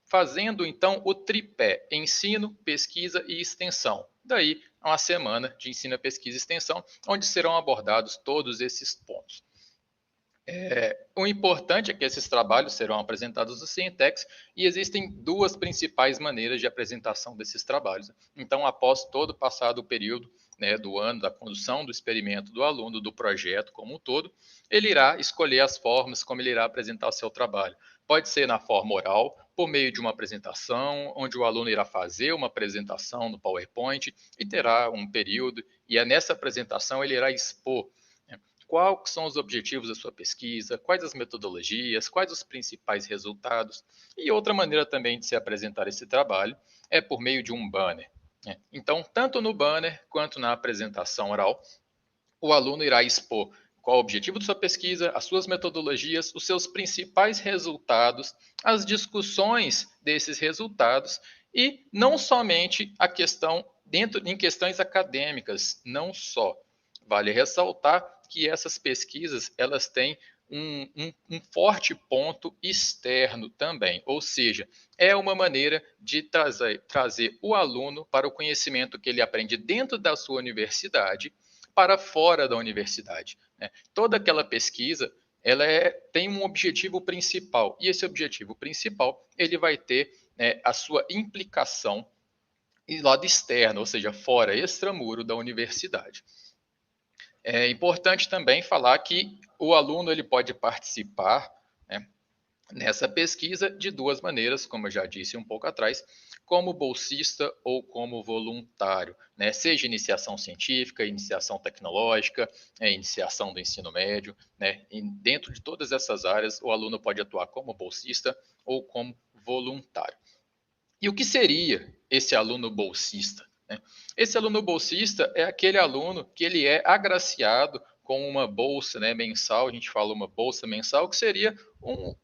S5: fazendo, então, o tripé ensino, pesquisa e extensão. Daí, uma semana de ensino, pesquisa e extensão, onde serão abordados todos esses pontos. O importante é que esses trabalhos serão apresentados no Cientex e existem duas principais maneiras de apresentação desses trabalhos. Então, após todo passado o período do ano da condução do experimento do aluno, do projeto como um todo, ele irá escolher as formas como ele irá apresentar o seu trabalho. Pode ser na forma oral, por meio de uma apresentação, onde o aluno irá fazer uma apresentação no PowerPoint e terá um período, e nessa apresentação ele irá expor quais são os objetivos da sua pesquisa, quais as metodologias, quais os principais resultados. E outra maneira também de se apresentar esse trabalho é por meio de um banner. Então, tanto no banner quanto na apresentação oral, o aluno irá expor qual o objetivo de sua pesquisa, as suas metodologias, os seus principais resultados, as discussões desses resultados e não somente a questão em questões acadêmicas, não só. Vale ressaltar que essas pesquisas elas têm um forte ponto externo também, ou seja, é uma maneira de trazer o aluno para o conhecimento que ele aprende dentro da sua universidade para fora da universidade. Toda aquela pesquisa ela tem um objetivo principal, e esse objetivo principal ele vai ter a sua implicação em lado externo, ou seja, fora, extramuro da universidade. É importante também falar que o aluno ele pode participar nessa pesquisa de duas maneiras, como eu já disse um pouco atrás, como bolsista ou como voluntário, seja iniciação científica, iniciação tecnológica, iniciação do ensino médio, e dentro de todas essas áreas o aluno pode atuar como bolsista ou como voluntário. E o que seria esse aluno bolsista? Esse aluno bolsista é aquele aluno que ele é agraciado com uma bolsa mensal, a gente fala uma bolsa mensal, que seria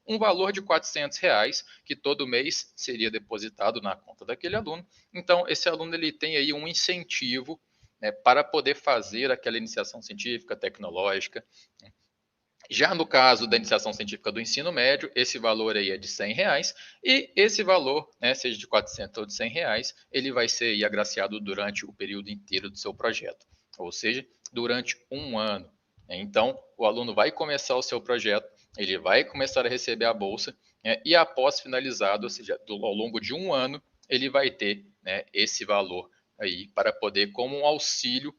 S5: um valor de R$400, que todo mês seria depositado na conta daquele aluno. Então, esse aluno ele tem aí um incentivo para poder fazer aquela iniciação científica, tecnológica. Já no caso da iniciação científica do ensino médio, esse valor aí é de R$100, e esse valor, seja de R$400 ou de R$100, ele vai ser aí agraciado durante o período inteiro do seu projeto, ou seja, durante um ano. Então, o aluno vai começar o seu projeto, ele vai começar a receber a bolsa, e após finalizado, ou seja, ao longo de um ano, ele vai ter esse valor aí para poder, como um auxílio,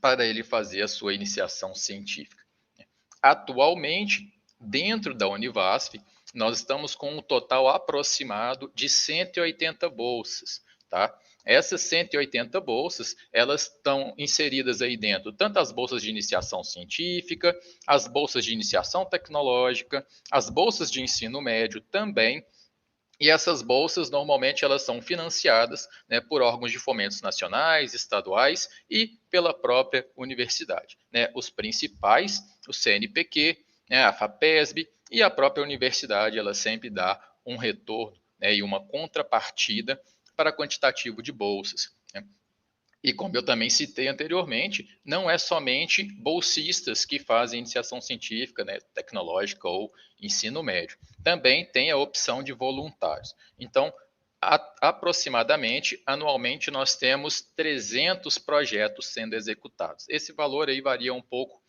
S5: para ele fazer a sua iniciação científica. Atualmente, dentro da Univasf, nós estamos com um total aproximado de 180 bolsas, tá? Essas 180 bolsas, elas estão inseridas aí dentro, tanto as bolsas de iniciação científica, as bolsas de iniciação tecnológica, as bolsas de ensino médio também. E essas bolsas, normalmente, elas são financiadas por órgãos de fomentos nacionais, estaduais e pela própria universidade. Os principais, o CNPq, a FAPESB e a própria universidade, ela sempre dá um retorno e uma contrapartida para quantitativo de bolsas. E como eu também citei anteriormente, não é somente bolsistas que fazem iniciação científica, tecnológica ou ensino médio. Também tem a opção de voluntários. Então, aproximadamente, anualmente, nós temos 300 projetos sendo executados. Esse valor aí varia um pouco,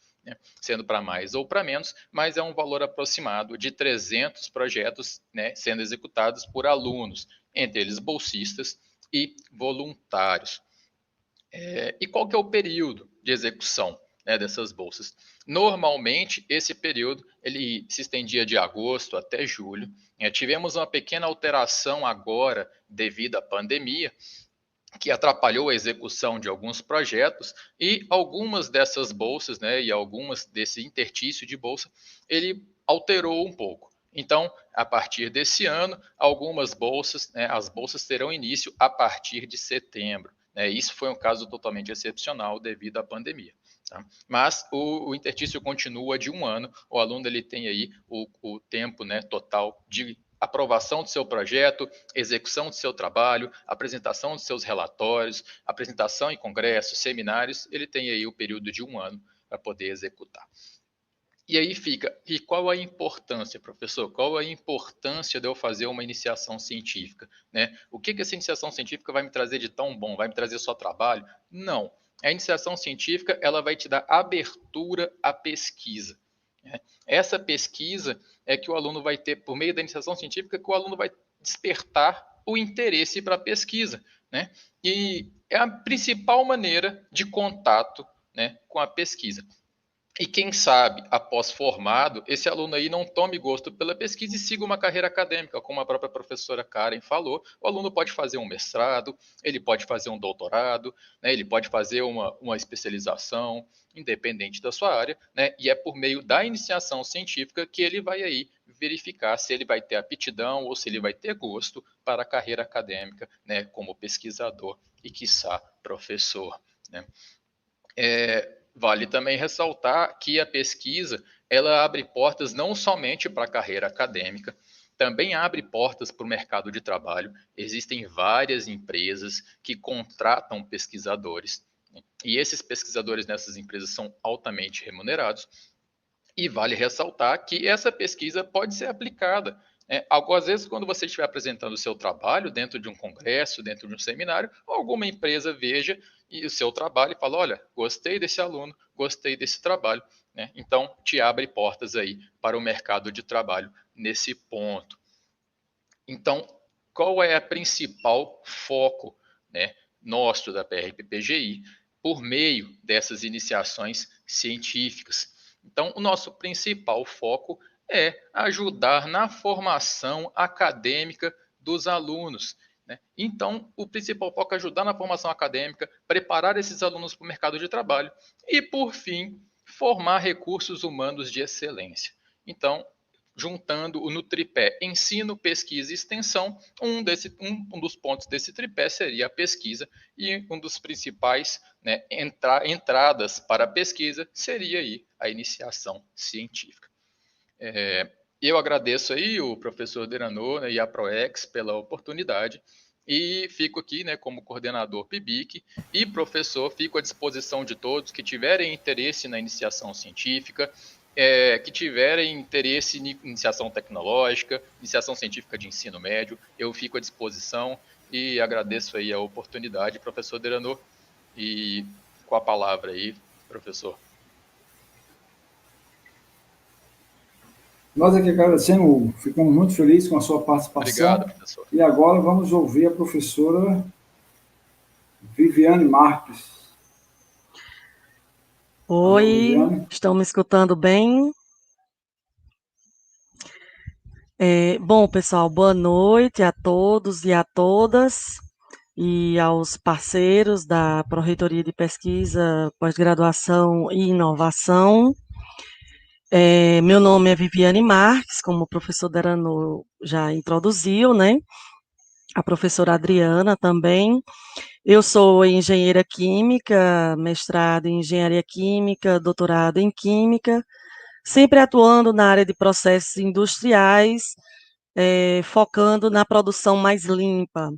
S5: sendo para mais ou para menos, mas é um valor aproximado de 300 projetos sendo executados por alunos, entre eles bolsistas e voluntários. E qual que é o período de execução dessas bolsas? Normalmente, esse período ele se estendia de agosto até julho. Tivemos uma pequena alteração agora devido à pandemia, que atrapalhou a execução de alguns projetos, e algumas dessas bolsas, e algumas desse interstício de bolsa, ele alterou um pouco. Então, a partir desse ano, algumas bolsas, né, as bolsas terão início a partir de setembro. Né, isso foi um caso totalmente excepcional devido à pandemia. Tá? Mas o interstício continua de 1 ano, o aluno ele tem aí o tempo, né, total de aprovação do seu projeto, execução do seu trabalho, apresentação dos seus relatórios, apresentação em congressos, seminários, ele tem aí o período de 1 ano para poder executar. E aí fica, e qual a importância, professor? Qual a importância de eu fazer uma iniciação científica? Né? O que essa iniciação científica vai me trazer de tão bom? Vai me trazer só trabalho? Não. A iniciação científica ela vai te dar abertura à pesquisa. Né? Essa pesquisa é que o aluno vai ter, por meio da iniciação científica, que o aluno vai despertar o interesse para a pesquisa. Né? E é a principal maneira de contato, né, com a pesquisa. E quem sabe, após formado, esse aluno aí não tome gosto pela pesquisa e siga uma carreira acadêmica, como a própria professora Karen falou. O aluno pode fazer um mestrado, ele pode fazer um doutorado, né, ele pode fazer uma especialização, independente da sua área, né, e é por meio da iniciação científica que ele vai aí verificar se ele vai ter aptidão ou se ele vai ter gosto para a carreira acadêmica, né, como pesquisador e, quiçá, professor. Né. Vale também ressaltar que a pesquisa ela abre portas não somente para a carreira acadêmica, também abre portas para o mercado de trabalho. Existem várias empresas que contratam pesquisadores, né? E esses pesquisadores nessas empresas são altamente remunerados. E vale ressaltar que essa pesquisa pode ser aplicada. Às vezes, quando você estiver apresentando o seu trabalho dentro de um congresso, dentro de um seminário, alguma empresa veja o seu trabalho e fala, olha, gostei desse aluno, gostei desse trabalho. Né? Então, te abre portas aí para o mercado de trabalho nesse ponto. Então, qual é a principal foco, né, nosso da PRPPGI por meio dessas iniciações científicas? Então, o nosso principal foco é ajudar na formação acadêmica dos alunos. Né? Então, o principal foco é ajudar na formação acadêmica, preparar esses alunos para o mercado de trabalho e, por fim, formar recursos humanos de excelência. Então, juntando no tripé ensino, pesquisa e extensão, um dos pontos desse tripé seria a pesquisa, e um dos principais, né, entradas para a pesquisa seria aí a iniciação científica. Eu agradeço aí o professor Deranor, né, e a ProEx pela oportunidade, e fico aqui, né, como coordenador PIBIC e professor, fico à disposição de todos que tiverem interesse na iniciação científica, que tiverem interesse em iniciação tecnológica, iniciação científica de ensino médio, eu fico à disposição e agradeço aí a oportunidade, professor Deranor, e com a palavra aí, professor.
S3: Nós aqui agradecemos, ficamos muito felizes com a sua participação.
S5: Obrigado, professor.
S3: E agora vamos ouvir a professora Viviane Marques.
S6: Oi, estão me escutando bem? Bom, pessoal, boa noite a todos e a todas, e aos parceiros da Pró-Reitoria de Pesquisa, Pós-Graduação e Inovação. Meu nome é Viviane Marques, como o professor Deranor já introduziu, né? A professora Adriana também. Eu sou engenheira química, mestrado em engenharia química, doutorado em química, sempre atuando na área de processos industriais, focando na produção mais limpa,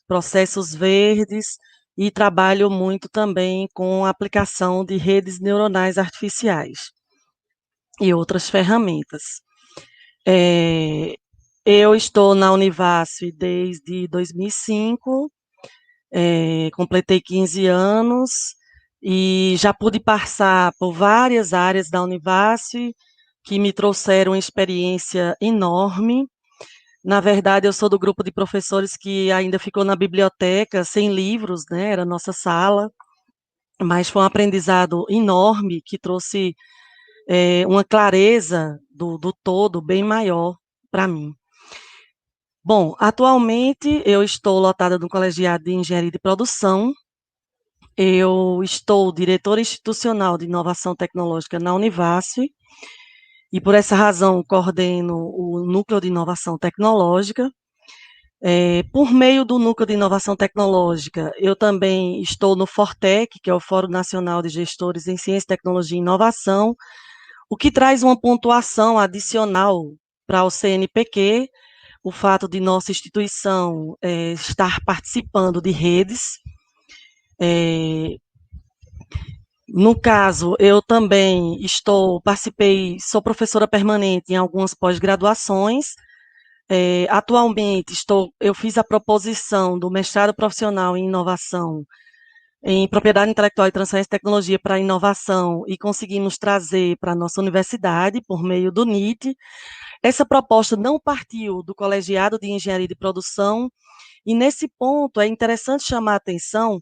S6: processos verdes, e trabalho muito também com a aplicação de redes neuronais artificiais e outras ferramentas. Eu estou na Univasf desde 2005, completei 15 anos e já pude passar por várias áreas da Univasf que me trouxeram uma experiência enorme. Na verdade, eu sou do grupo de professores que ainda ficou na biblioteca, sem livros, né? Era a nossa sala, mas foi um aprendizado enorme que trouxe uma clareza do todo bem maior para mim. Bom, atualmente eu estou lotada no Colegiado de Engenharia de Produção. Eu estou diretora institucional de inovação tecnológica na Univasf e por essa razão coordeno o Núcleo de Inovação Tecnológica. Por meio do Núcleo de Inovação Tecnológica, eu também estou no Fortec, que é o Fórum Nacional de Gestores em Ciência, Tecnologia e Inovação, o que traz uma pontuação adicional para o CNPq, o fato de nossa instituição estar participando de redes. No caso, eu também sou professora permanente em algumas pós-graduações. Atualmente, eu fiz a proposição do mestrado profissional em inovação, em propriedade intelectual e transferência de tecnologia para inovação, e conseguimos trazer para a nossa universidade, por meio do NIT. Essa proposta não partiu do Colegiado de Engenharia de Produção, e nesse ponto é interessante chamar a atenção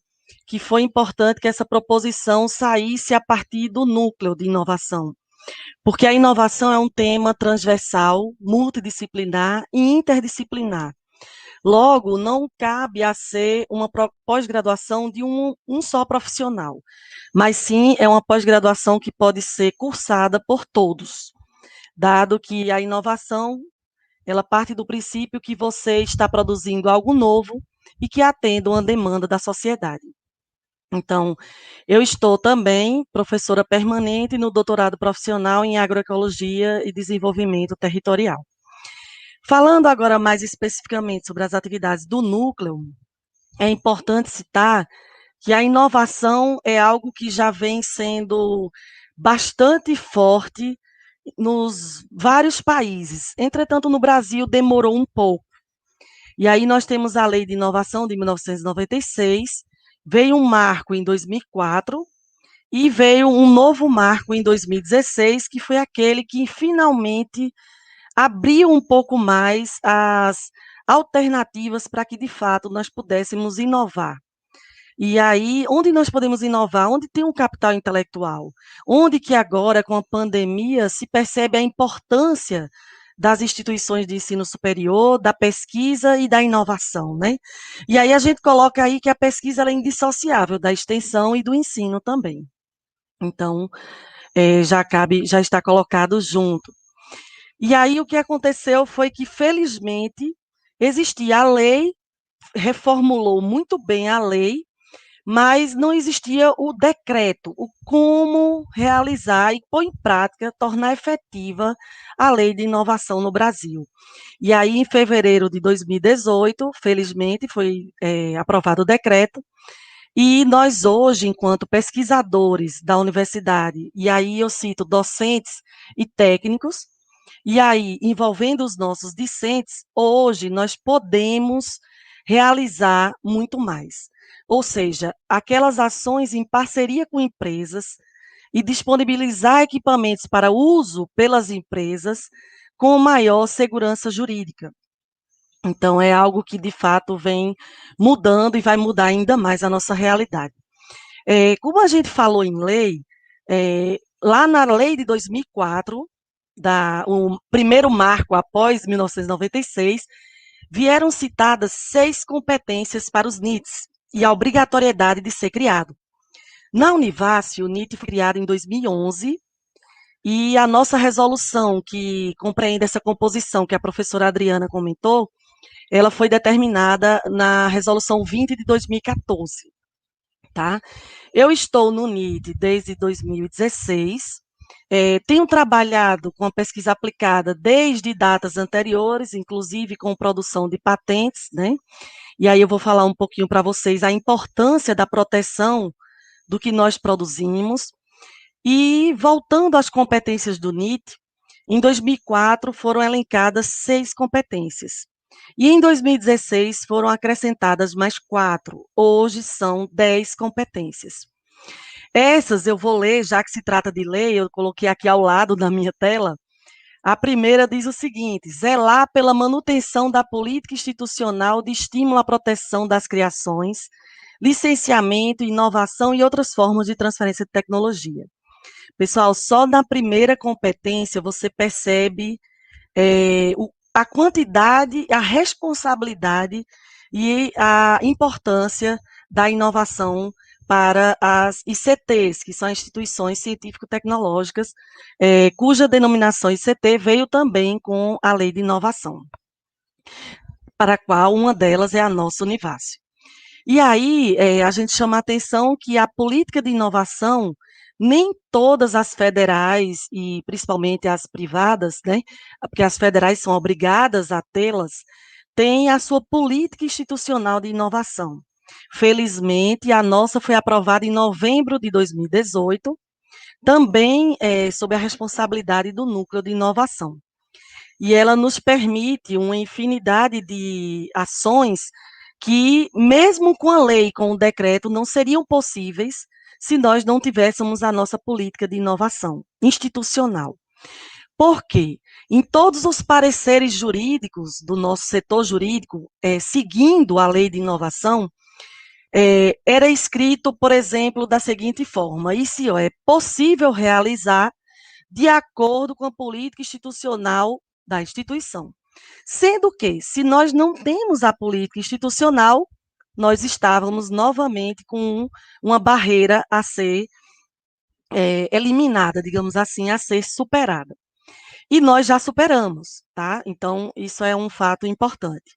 S6: que foi importante que essa proposição saísse a partir do núcleo de inovação, porque a inovação é um tema transversal, multidisciplinar e interdisciplinar. Logo, não cabe a ser uma pós-graduação de um só profissional, mas sim é uma pós-graduação que pode ser cursada por todos, dado que a inovação, ela parte do princípio que você está produzindo algo novo e que atenda uma demanda da sociedade. Então, eu estou também professora permanente no doutorado profissional em agroecologia e desenvolvimento territorial. Falando agora mais especificamente sobre as atividades do núcleo, é importante citar que a inovação é algo que já vem sendo bastante forte nos vários países. Entretanto, no Brasil demorou um pouco. E aí nós temos a Lei de Inovação de 1996, veio um marco em 2004 e veio um novo marco em 2016, que foi aquele que finalmente abriu um pouco mais as alternativas para que, de fato, nós pudéssemos inovar. E aí, onde nós podemos inovar? Onde tem um capital intelectual? Onde que agora, com a pandemia, se percebe a importância das instituições de ensino superior, da pesquisa e da inovação, né? E aí a gente coloca aí que a pesquisa é indissociável da extensão e do ensino também. Então, já está colocado junto. E aí o que aconteceu foi que, felizmente, existia a lei, reformulou muito bem a lei, mas não existia o decreto, o como realizar e pôr em prática, tornar efetiva a lei de inovação no Brasil. E aí, em fevereiro de 2018, felizmente, foi aprovado o decreto, e nós hoje, enquanto pesquisadores da universidade, e aí eu cito docentes e técnicos, e aí, envolvendo os nossos discentes, hoje nós podemos realizar muito mais. Ou seja, aquelas ações em parceria com empresas e disponibilizar equipamentos para uso pelas empresas com maior segurança jurídica. Então, é algo que, de fato, vem mudando e vai mudar ainda mais a nossa realidade. Como a gente falou em lei, lá na lei de 2004, o primeiro marco após 1996, vieram citadas 6 competências para os NITs e a obrigatoriedade de ser criado. Na Univasf, o NIT foi criado em 2011, e a nossa resolução, que compreende essa composição que a professora Adriana comentou, ela foi determinada na resolução 20 de 2014, tá? Eu estou no NIT desde 2016, tenho trabalhado com a pesquisa aplicada desde datas anteriores, inclusive com produção de patentes, né? E aí eu vou falar um pouquinho para vocês a importância da proteção do que nós produzimos. E voltando às competências do NIT, em 2004 foram elencadas 6 competências. E em 2016 foram acrescentadas mais 4. Hoje são 10 competências. Essas eu vou ler, já que se trata de lei, eu coloquei aqui ao lado da minha tela. A primeira diz o seguinte: zelar pela manutenção da política institucional de estímulo à proteção das criações, licenciamento, inovação e outras formas de transferência de tecnologia. Pessoal, só na primeira competência você percebe a quantidade, a responsabilidade e a importância da inovação para as ICTs, que são instituições científico-tecnológicas, cuja denominação ICT veio também com a Lei de Inovação, para a qual uma delas é a nossa Univácio. E aí, a gente chama a atenção que a política de inovação, nem todas as federais, e principalmente as privadas, né, porque as federais são obrigadas a tê-las, têm a sua política institucional de inovação. Felizmente, a nossa foi aprovada em novembro de 2018, também sob a responsabilidade do Núcleo de Inovação. E ela nos permite uma infinidade de ações que, mesmo com a lei, com o decreto, não seriam possíveis se nós não tivéssemos a nossa política de inovação institucional. Por quê? Em todos os pareceres jurídicos do nosso setor jurídico, seguindo a lei de inovação, era escrito, por exemplo, da seguinte forma: isso é possível realizar de acordo com a política institucional da instituição. Sendo que, se nós não temos a política institucional, nós estávamos novamente com uma barreira a ser eliminada, digamos assim, a ser superada. E nós já superamos, tá? Então, isso é um fato importante.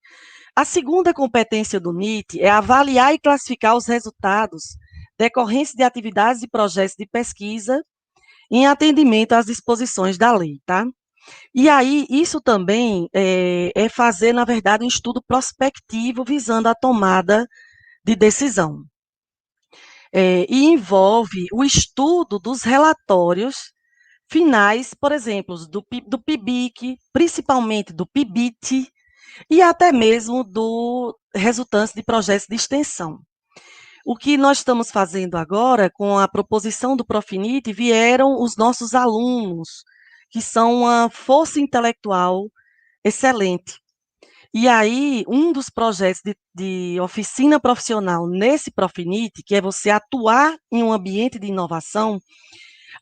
S6: A segunda competência do NIT é avaliar e classificar os resultados decorrentes de atividades e projetos de pesquisa em atendimento às disposições da lei, tá? E aí, isso também é fazer, na verdade, um estudo prospectivo visando a tomada de decisão. E envolve o estudo dos relatórios finais, por exemplo, do PIBIC, principalmente do PIBIT, e até mesmo do resultante de projetos de extensão. O que nós estamos fazendo agora, com a proposição do Profinit, vieram os nossos alunos, que são uma força intelectual excelente. E aí, um dos projetos de oficina profissional nesse Profinit, que é você atuar em um ambiente de inovação,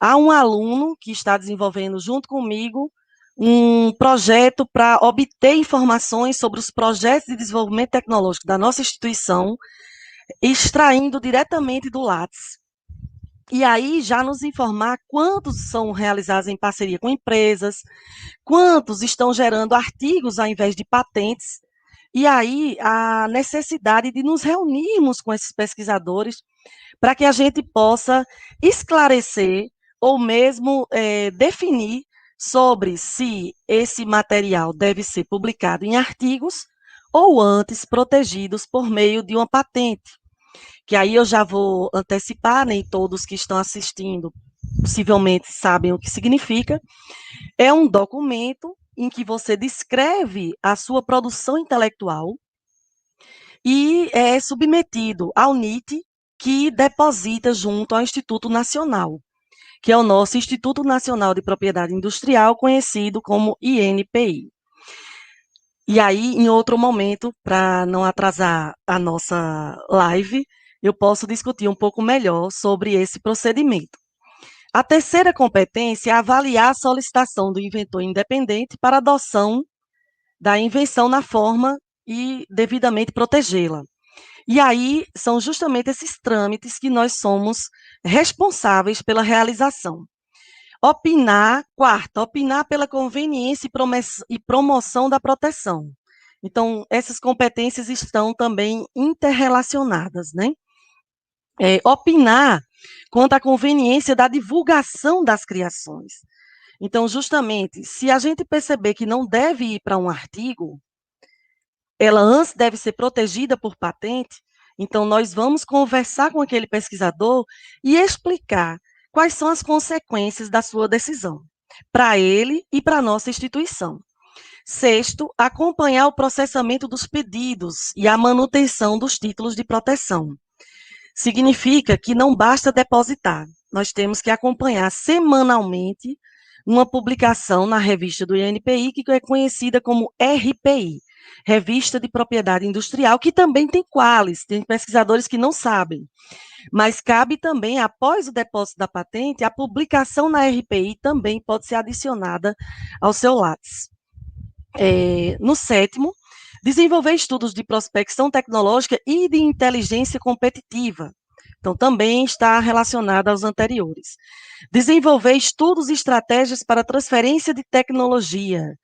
S6: há um aluno que está desenvolvendo junto comigo um projeto para obter informações sobre os projetos de desenvolvimento tecnológico da nossa instituição, extraindo diretamente do Lattes. E aí já nos informar quantos são realizados em parceria com empresas, quantos estão gerando artigos ao invés de patentes, e aí a necessidade de nos reunirmos com esses pesquisadores para que a gente possa esclarecer ou mesmo definir sobre se esse material deve ser publicado em artigos ou antes protegidos por meio de uma patente. Que aí eu já vou antecipar, nem todos que estão assistindo possivelmente sabem o que significa. É um documento em que você descreve a sua produção intelectual e é submetido ao NIT, que deposita junto ao Instituto Nacional, que é o nosso Instituto Nacional de Propriedade Industrial, conhecido como INPI. E aí, em outro momento, para não atrasar a nossa live, eu posso discutir um pouco melhor sobre esse procedimento. A terceira competência é avaliar a solicitação do inventor independente para adoção da invenção na forma e devidamente protegê-la. E aí são justamente esses trâmites que nós somos responsáveis pela realização. Opinar pela conveniência e promoção da proteção. Então, essas competências estão também interrelacionadas, né? Opinar quanto à conveniência da divulgação das criações. Então, justamente, se a gente perceber que não deve ir para um artigo, ela antes deve ser protegida por patente, então nós vamos conversar com aquele pesquisador e explicar quais são as consequências da sua decisão, para ele e para a nossa instituição. Sexto, acompanhar o processamento dos pedidos e a manutenção dos títulos de proteção. Significa que não basta depositar, nós temos que acompanhar semanalmente uma publicação na revista do INPI, que é conhecida como RPI, Revista de Propriedade Industrial, que também tem qualis, tem pesquisadores que não sabem, mas cabe também, após o depósito da patente, a publicação na RPI também pode ser adicionada ao seu Lattes. No sétimo, desenvolver estudos de prospecção tecnológica e de inteligência competitiva, Então, também está relacionada aos anteriores. Desenvolver estudos e estratégias para transferência de tecnologia.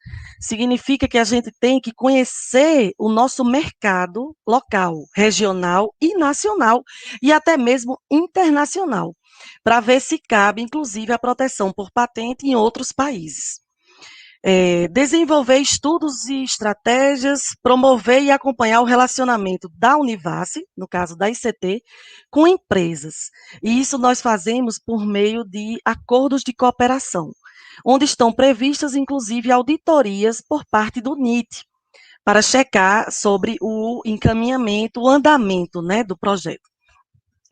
S6: Significa que a gente tem que conhecer o nosso mercado local, regional e nacional, e até mesmo internacional, para ver se cabe, inclusive, a proteção por patente em outros países. Desenvolver estudos e estratégias, promover e acompanhar o relacionamento da Univace, no caso da ICT, com empresas. E isso nós fazemos por meio de acordos de cooperação, onde estão previstas, inclusive, auditorias por parte do NIT, para checar sobre o encaminhamento, o andamento, né, do projeto.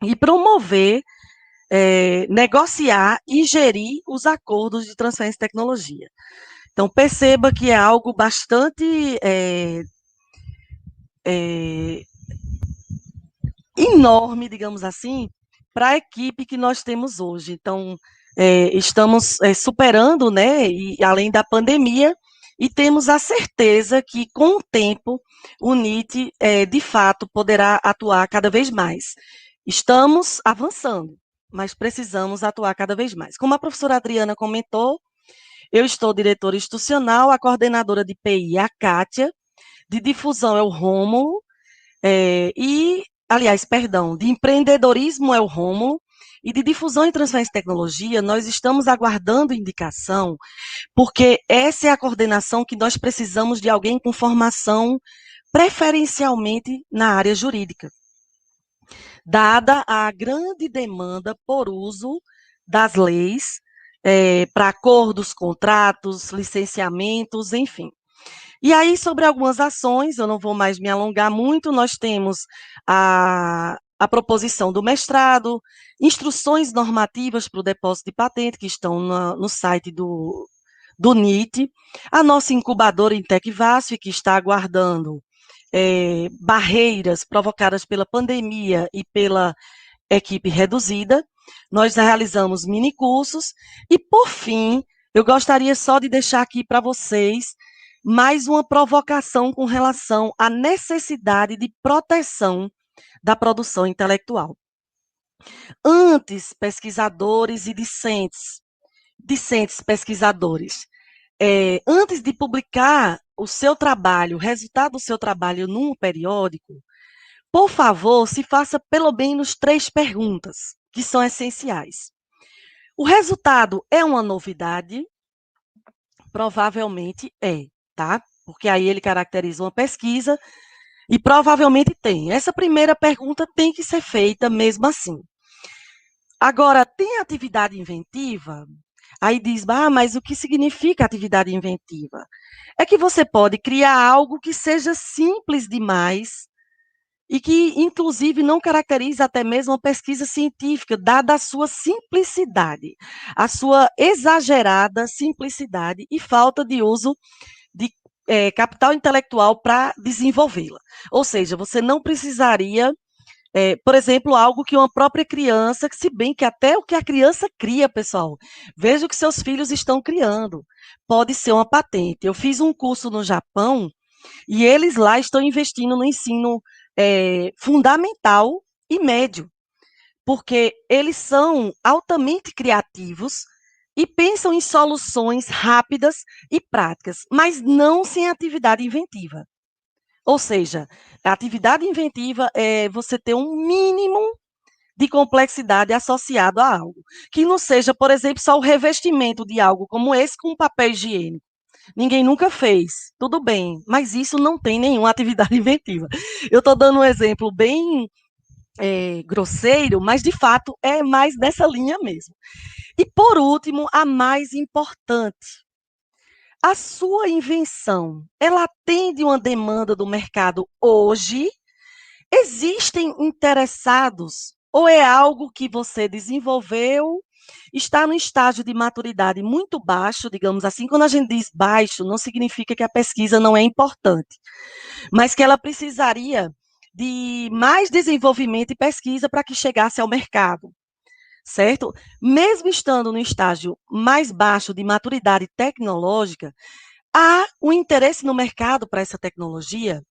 S6: E promover, negociar e gerir os acordos de transferência de tecnologia. Então, perceba que é algo bastante enorme, digamos assim, para a equipe que nós temos hoje. Então, estamos superando, né, e além da pandemia, e temos a certeza que, com o tempo, o NIT, de fato, poderá atuar cada vez mais. Estamos avançando, mas precisamos atuar cada vez mais. Como a professora Adriana comentou, eu estou diretora institucional, a coordenadora de PI é a Kátia, de difusão é o Rômulo, de empreendedorismo é o Rômulo, e de difusão e transferência de tecnologia, nós estamos aguardando indicação, porque essa é a coordenação que nós precisamos de alguém com formação preferencialmente na área jurídica, dada a grande demanda por uso das leis, para acordos, contratos, licenciamentos, enfim. E aí, sobre algumas ações, eu não vou mais me alongar muito, nós temos a proposição do mestrado, instruções normativas para o depósito de patente, que estão no site do NIT, a nossa incubadora em Tecvasf, que está aguardando barreiras provocadas pela pandemia e pela equipe reduzida. Nós realizamos minicursos e, por fim, eu gostaria só de deixar aqui para vocês mais uma provocação com relação à necessidade de proteção da produção intelectual. Antes, pesquisadores e discentes pesquisadores, antes de publicar o seu trabalho, o resultado do seu trabalho num periódico, por favor, se faça pelo menos 3 perguntas, que são essenciais. O resultado é uma novidade? Provavelmente tá? Porque aí ele caracteriza uma pesquisa e provavelmente tem. Essa primeira pergunta tem que ser feita mesmo assim. Agora, tem atividade inventiva? Aí diz, mas o que significa atividade inventiva? É que você pode criar algo que seja simples demais e que, inclusive, não caracteriza até mesmo uma pesquisa científica, dada a sua simplicidade, a sua exagerada simplicidade e falta de uso de capital intelectual para desenvolvê-la. Ou seja, você não precisaria, por exemplo, algo que uma própria criança, se bem que até o que a criança cria, pessoal, veja o que seus filhos estão criando, pode ser uma patente. Eu fiz um curso no Japão e eles lá estão investindo no ensino fundamental e médio, porque eles são altamente criativos e pensam em soluções rápidas e práticas, mas não sem atividade inventiva. Ou seja, a atividade inventiva é você ter um mínimo de complexidade associado a algo, que não seja, por exemplo, só o revestimento de algo como esse com papel higiênico. Ninguém nunca fez, tudo bem, mas isso não tem nenhuma atividade inventiva. Eu estou dando um exemplo bem grosseiro, mas de fato é mais dessa linha mesmo. E por último, a mais importante, a sua invenção, ela atende uma demanda do mercado hoje? Existem interessados? Ou é algo que você desenvolveu, está no estágio de maturidade muito baixo, digamos assim? Quando a gente diz baixo, não significa que a pesquisa não é importante, mas que ela precisaria de mais desenvolvimento e pesquisa para que chegasse ao mercado, certo? Mesmo estando no estágio mais baixo de maturidade tecnológica, há um interesse no mercado para essa tecnologia?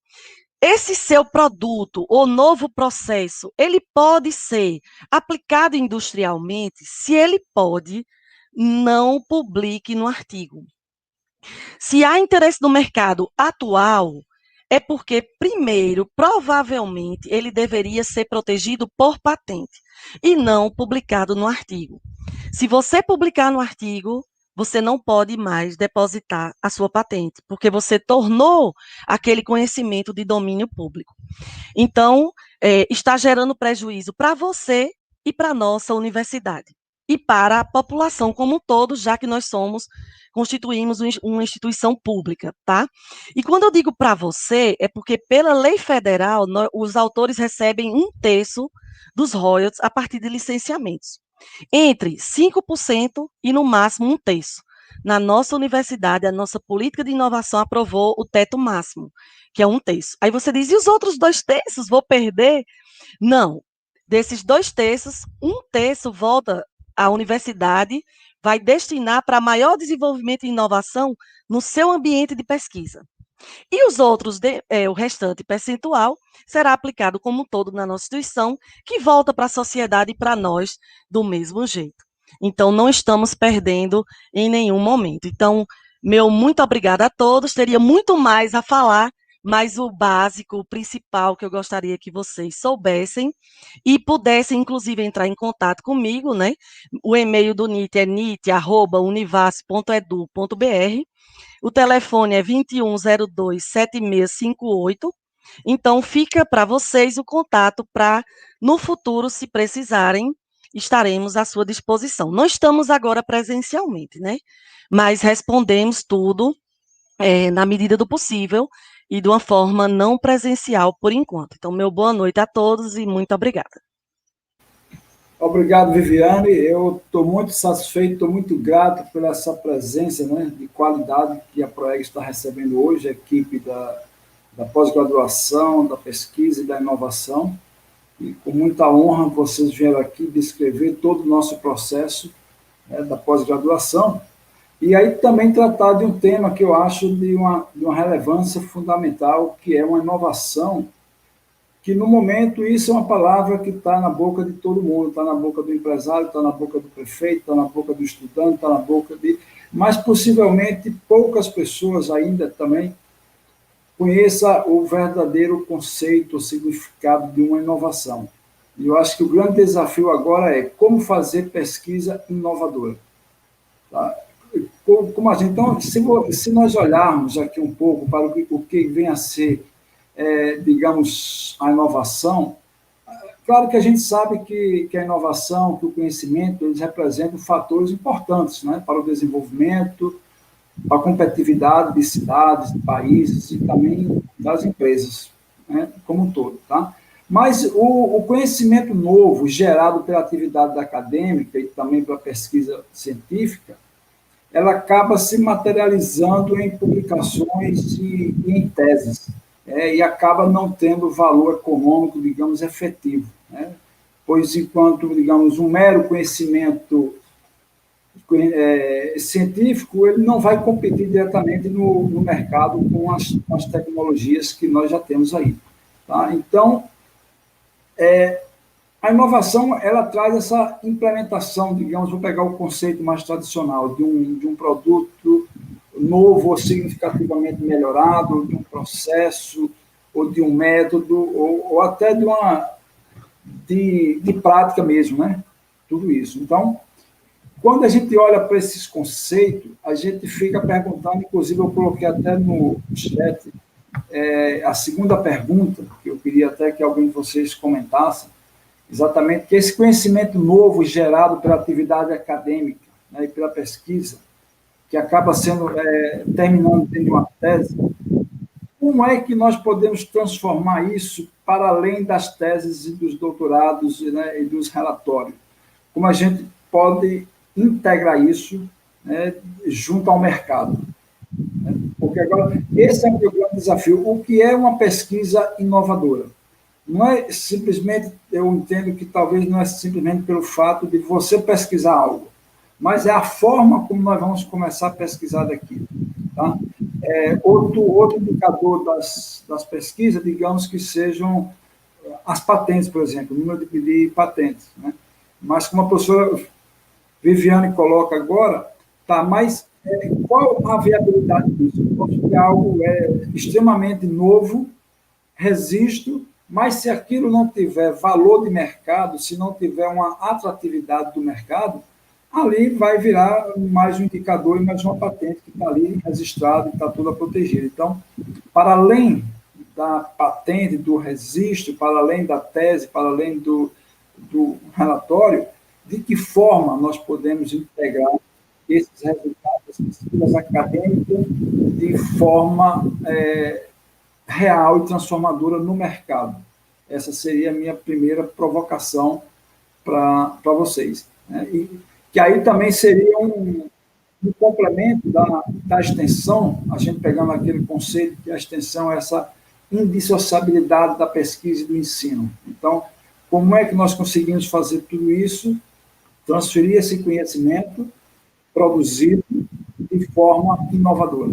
S6: esse seu produto ou novo processo, ele pode ser aplicado industrialmente? Se ele pode, não publique no artigo. Se há interesse no mercado atual, é porque, primeiro, provavelmente, ele deveria ser protegido por patente e não publicado no artigo. Se você publicar no artigo, você não pode mais depositar a sua patente, porque você tornou aquele conhecimento de domínio público. Então, está gerando prejuízo para você e para a nossa universidade. E para a população como um todo, já que nós constituímos uma instituição pública, tá? E quando eu digo para você, é porque pela lei federal, os autores recebem 1/3 dos royalties a partir de licenciamentos. Entre 5% e, no máximo, 1/3. Na nossa universidade, a nossa política de inovação aprovou o teto máximo, que é 1/3. Aí você diz, e os outros 2/3? Vou perder? Não. Desses 2/3, 1/3 volta à universidade, vai destinar para maior desenvolvimento e inovação no seu ambiente de pesquisa. E os outros, o restante percentual, será aplicado como um todo na nossa instituição, que volta para a sociedade e para nós do mesmo jeito. Então, não estamos perdendo em nenhum momento. Então, meu muito obrigada a todos. Teria muito mais a falar, mas o básico, o principal que eu gostaria que vocês soubessem e pudessem, inclusive, entrar em contato comigo, né? O e-mail do NIT é nit@univas.edu.br. O telefone é 2102-7658. Então, fica para vocês o contato para, no futuro, se precisarem, estaremos à sua disposição. Não estamos agora presencialmente, né? Mas respondemos tudo na medida do possível e de uma forma não presencial por enquanto. Então, meu boa noite a todos e muito obrigada.
S3: Obrigado, Viviane. Eu estou muito satisfeito, estou muito grato pela essa presença, né, de qualidade que a Proeg está recebendo hoje, a equipe da pós-graduação, da pesquisa e da inovação. E com muita honra vocês vieram aqui descrever todo o nosso processo, né, da pós-graduação. E aí também tratar de um tema que eu acho de uma relevância fundamental, que é uma inovação, que no momento isso é uma palavra que está na boca de todo mundo, está na boca do empresário, está na boca do prefeito, está na boca do estudante, está na boca de... Mas possivelmente poucas pessoas ainda também conheçam o verdadeiro conceito, o significado de uma inovação. E eu acho que o grande desafio agora é como fazer pesquisa inovadora. Tá? Como a gente, então, se nós olharmos aqui um pouco para o que vem a ser, digamos, a inovação, claro que a gente sabe que a inovação, que o conhecimento, eles representam fatores importantes, né, para o desenvolvimento, para a competitividade de cidades, de países e também das empresas, né, como um todo. Tá? Mas o conhecimento novo gerado pela atividade acadêmica e também pela pesquisa científica, ela acaba se materializando em publicações e em teses, e acaba não tendo valor econômico, digamos, efetivo, né? Pois enquanto, digamos, um mero conhecimento científico, ele não vai competir diretamente no mercado com as tecnologias que nós já temos aí. Tá? Então, a inovação, ela traz essa implementação, digamos, vou pegar o conceito mais tradicional, de um produto novo ou significativamente melhorado, de um processo, ou de um método, ou até de prática mesmo, né? Tudo isso. Então, quando a gente olha para esses conceitos, a gente fica perguntando, inclusive eu coloquei até no chat a segunda pergunta, que eu queria até que alguém de vocês comentasse, exatamente, que esse conhecimento novo gerado pela atividade acadêmica, né, e pela pesquisa, que acaba sendo, terminando dentro de uma tese, como é que nós podemos transformar isso para além das teses e dos doutorados, né, e dos relatórios? Como a gente pode integrar isso, né, junto ao mercado? Porque agora, esse é o meu grande desafio. O que é uma pesquisa inovadora? Não é simplesmente, eu entendo que talvez não é simplesmente pelo fato de você pesquisar algo, mas é a forma como nós vamos começar a pesquisar daquilo. Tá? Outro indicador das pesquisas, digamos que sejam as patentes, por exemplo, o número de patentes, né? Mas como a professora Viviane coloca agora, tá, mas qual a viabilidade disso? Eu acho que é algo extremamente novo, resisto, mas se aquilo não tiver valor de mercado, se não tiver uma atratividade do mercado, ali vai virar mais um indicador e mais uma patente que está ali registrada e está toda protegida. Então, para além da patente, do registro, para além da tese, para além do relatório, de que forma nós podemos integrar esses resultados, essas pesquisas acadêmicas, de forma real e transformadora no mercado. Essa seria a minha primeira provocação para vocês, né? E que aí também seria um complemento da extensão, a gente pegando aquele conceito que a extensão é essa indissociabilidade da pesquisa e do ensino. Então, como é que nós conseguimos fazer tudo isso, transferir esse conhecimento produzido de forma inovadora?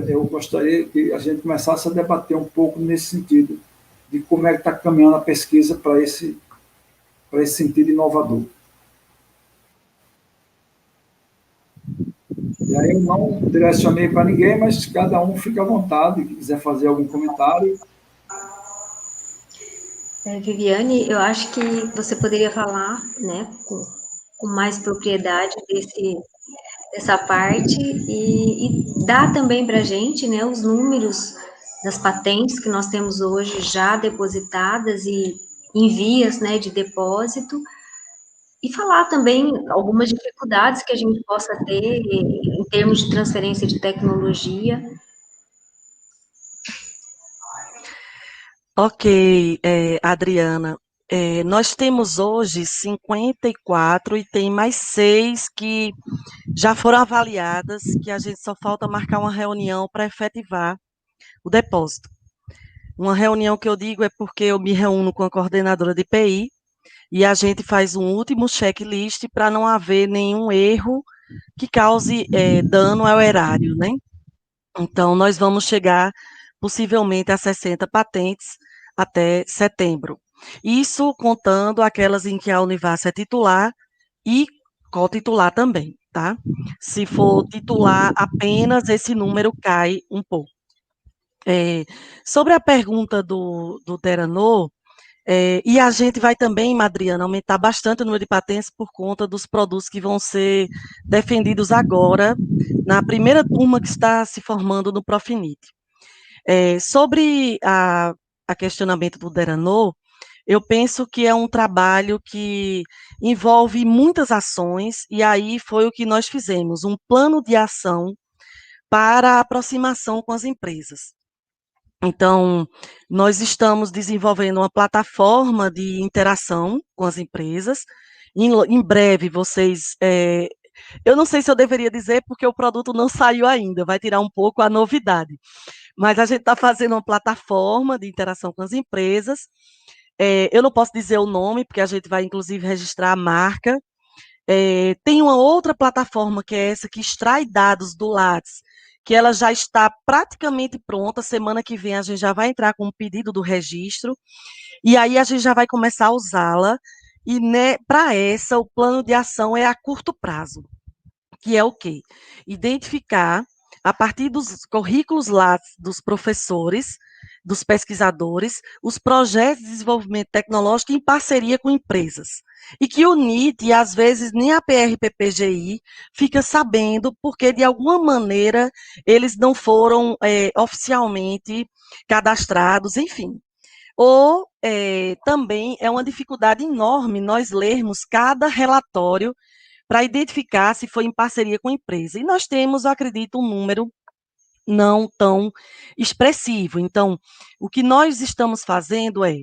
S3: Eu gostaria que a gente começasse a debater um pouco nesse sentido, de como é que está caminhando a pesquisa para esse sentido inovador. E aí eu não direcionei para ninguém, mas cada um fica à vontade, se quiser fazer algum comentário.
S2: Viviane, eu acho que você poderia falar, né, com mais propriedade dessa parte e dar também para a gente, né, os números das patentes que nós temos hoje já depositadas e em vias, né, de depósito, e falar também algumas dificuldades que a gente possa ter em termos de transferência de tecnologia.
S6: Ok, Adriana. Nós temos hoje 54 e tem mais 6 que já foram avaliadas, que a gente só falta marcar uma reunião para efetivar o depósito. Uma reunião que eu digo é porque eu me reúno com a coordenadora de PI e a gente faz um último checklist para não haver nenhum erro que cause dano ao erário, né? Então, nós vamos chegar possivelmente a 60 patentes até setembro. Isso contando aquelas em que a Univasf é titular e co-titular também, tá? Se for titular apenas, esse número cai um pouco. Sobre a pergunta do Teranô, e a gente vai também, Madriana, aumentar bastante o número de patentes por conta dos produtos que vão ser defendidos agora, na primeira turma que está se formando no Profinit. Sobre a questionamento do Deranô, eu penso que é um trabalho que envolve muitas ações, e aí foi o que nós fizemos, um plano de ação para a aproximação com as empresas. Então, nós estamos desenvolvendo uma plataforma de interação com as empresas. Em breve, vocês. Eu não sei se eu deveria dizer, porque o produto não saiu ainda, vai tirar um pouco a novidade. Mas a gente está fazendo uma plataforma de interação com as empresas. Eu não posso dizer o nome, porque a gente vai, inclusive, registrar a marca. Tem uma outra plataforma, que é essa, que extrai dados do Lattes, que ela já está praticamente pronta. Semana que vem a gente já vai entrar com o pedido do registro, e aí a gente já vai começar a usá-la, e né, para essa o plano de ação é a curto prazo, que é o quê? Identificar, a partir dos currículos Lattes dos professores, dos pesquisadores, os projetos de desenvolvimento tecnológico em parceria com empresas. E que o NIT, e às vezes nem a PRPPGI, fica sabendo, porque de alguma maneira eles não foram oficialmente cadastrados, enfim. Ou também é uma dificuldade enorme nós lermos cada relatório para identificar se foi em parceria com a empresa. E nós temos, eu acredito, um número não tão expressivo. Então, o que nós estamos fazendo é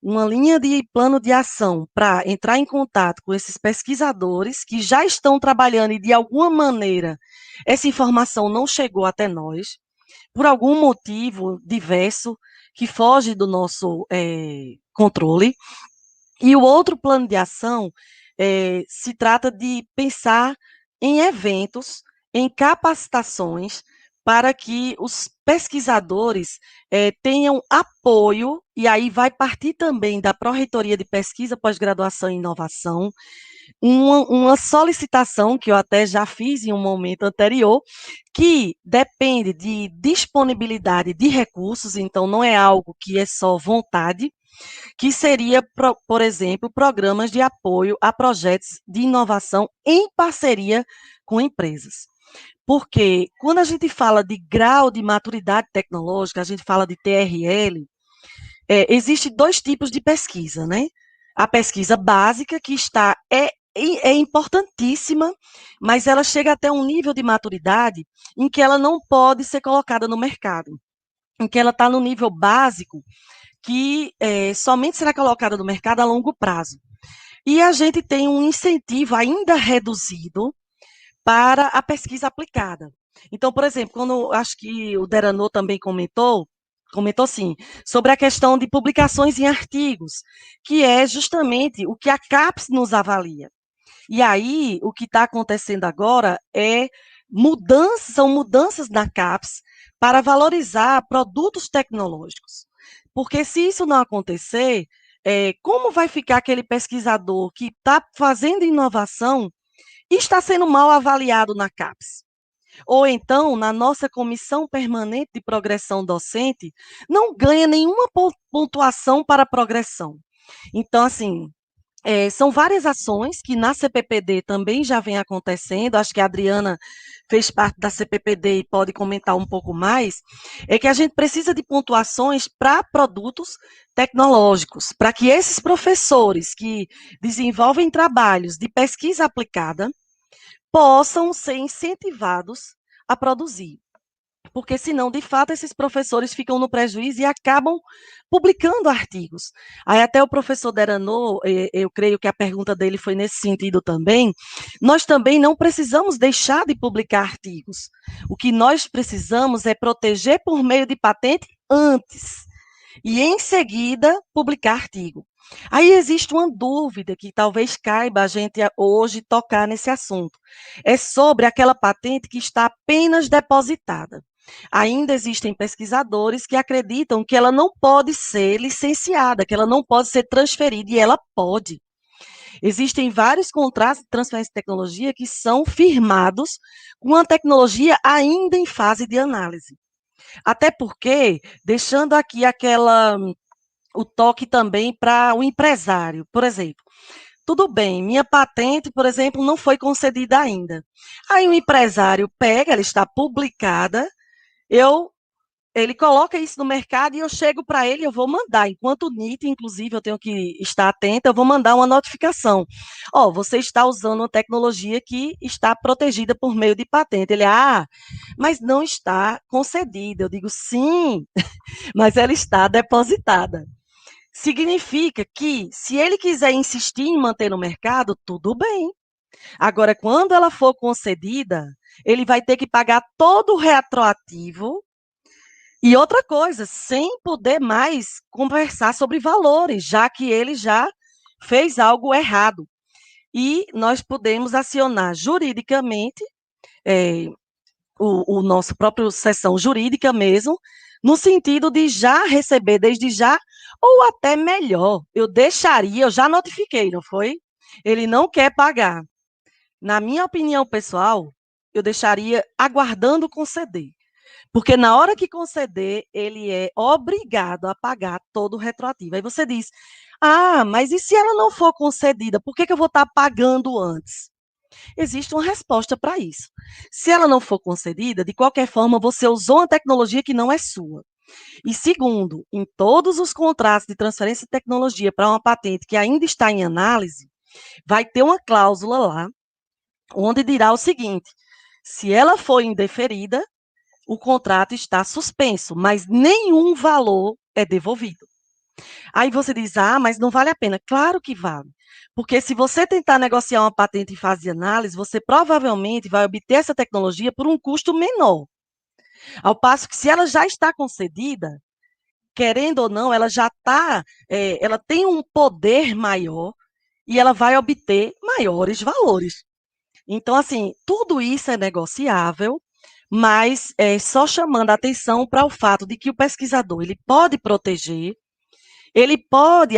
S6: uma linha de plano de ação para entrar em contato com esses pesquisadores que já estão trabalhando e, de alguma maneira, essa informação não chegou até nós, por algum motivo diverso que foge do nosso controle. E o outro plano de ação se trata de pensar em eventos, em capacitações, para que os pesquisadores tenham apoio, e aí vai partir também da Pró-Reitoria de Pesquisa, Pós-Graduação e Inovação, uma solicitação que eu até já fiz em um momento anterior, que depende de disponibilidade de recursos, então não é algo que é só vontade, que seria, por exemplo, programas de apoio a projetos de inovação em parceria com empresas. Porque quando a gente fala de grau de maturidade tecnológica, a gente fala de TRL, existe dois tipos de pesquisa, né? A pesquisa básica, que é importantíssima, mas ela chega até um nível de maturidade em que ela não pode ser colocada no mercado, em que ela está no nível básico, que somente será colocada no mercado a longo prazo. E a gente tem um incentivo ainda reduzido para a pesquisa aplicada. Então, por exemplo, quando acho que o Deranô também comentou sim, sobre a questão de publicações em artigos, que é justamente o que a CAPES nos avalia. E aí, o que está acontecendo agora são mudanças na CAPES para valorizar produtos tecnológicos. Porque se isso não acontecer, como vai ficar aquele pesquisador que está fazendo inovação e está sendo mal avaliado na CAPES? Ou então, na nossa comissão permanente de progressão docente, não ganha nenhuma pontuação para progressão. Então, assim, são várias ações que na CPPD também já vem acontecendo, acho que a Adriana fez parte da CPPD e pode comentar um pouco mais, é que a gente precisa de pontuações para produtos tecnológicos, para que esses professores que desenvolvem trabalhos de pesquisa aplicada possam ser incentivados a produzir. Porque senão, de fato, esses professores ficam no prejuízo e acabam publicando artigos. Aí até o professor Deranô, eu creio que a pergunta dele foi nesse sentido também, nós também não precisamos deixar de publicar artigos. O que nós precisamos é proteger por meio de patente antes, e em seguida publicar artigo. Aí existe uma dúvida que talvez caiba a gente hoje tocar nesse assunto. É sobre aquela patente que está apenas depositada. Ainda existem pesquisadores que acreditam que ela não pode ser licenciada, que ela não pode ser transferida, e ela pode. Existem vários contratos de transferência de tecnologia que são firmados com a tecnologia ainda em fase de análise. Até porque, deixando aqui o toque também para o empresário, por exemplo. Tudo bem, minha patente, por exemplo, não foi concedida ainda. Aí o empresário pega, ela está publicada, ele coloca isso no mercado e eu chego para ele, eu vou mandar, enquanto NIT, inclusive, eu tenho que estar atenta, eu vou mandar uma notificação. Você está usando uma tecnologia que está protegida por meio de patente. Ele, mas não está concedida. Eu digo, sim, mas ela está depositada. Significa que, se ele quiser insistir em manter no mercado, tudo bem. Agora, quando ela for concedida, ele vai ter que pagar todo o retroativo. E outra coisa, sem poder mais conversar sobre valores, já que ele já fez algo errado. E nós podemos acionar juridicamente o nosso próprio sessão jurídica mesmo, no sentido de já receber desde já, ou até melhor, eu já notifiquei, não foi? Ele não quer pagar. Na minha opinião pessoal, eu deixaria aguardando conceder. Porque na hora que conceder, ele é obrigado a pagar todo o retroativo. Aí você diz, mas e se ela não for concedida, por que eu vou estar pagando antes? Existe uma resposta para isso. Se ela não for concedida, de qualquer forma, você usou uma tecnologia que não é sua. E segundo, em todos os contratos de transferência de tecnologia para uma patente que ainda está em análise, vai ter uma cláusula lá, onde dirá o seguinte: se ela for indeferida, o contrato está suspenso, mas nenhum valor é devolvido. Aí você diz, mas não vale a pena. Claro que vale. Porque se você tentar negociar uma patente em fase de análise, você provavelmente vai obter essa tecnologia por um custo menor. Ao passo que se ela já está concedida, querendo ou não, ela já está, ela tem um poder maior e ela vai obter maiores valores. Então, assim, tudo isso é negociável, mas só chamando a atenção para o fato de que o pesquisador ele pode proteger,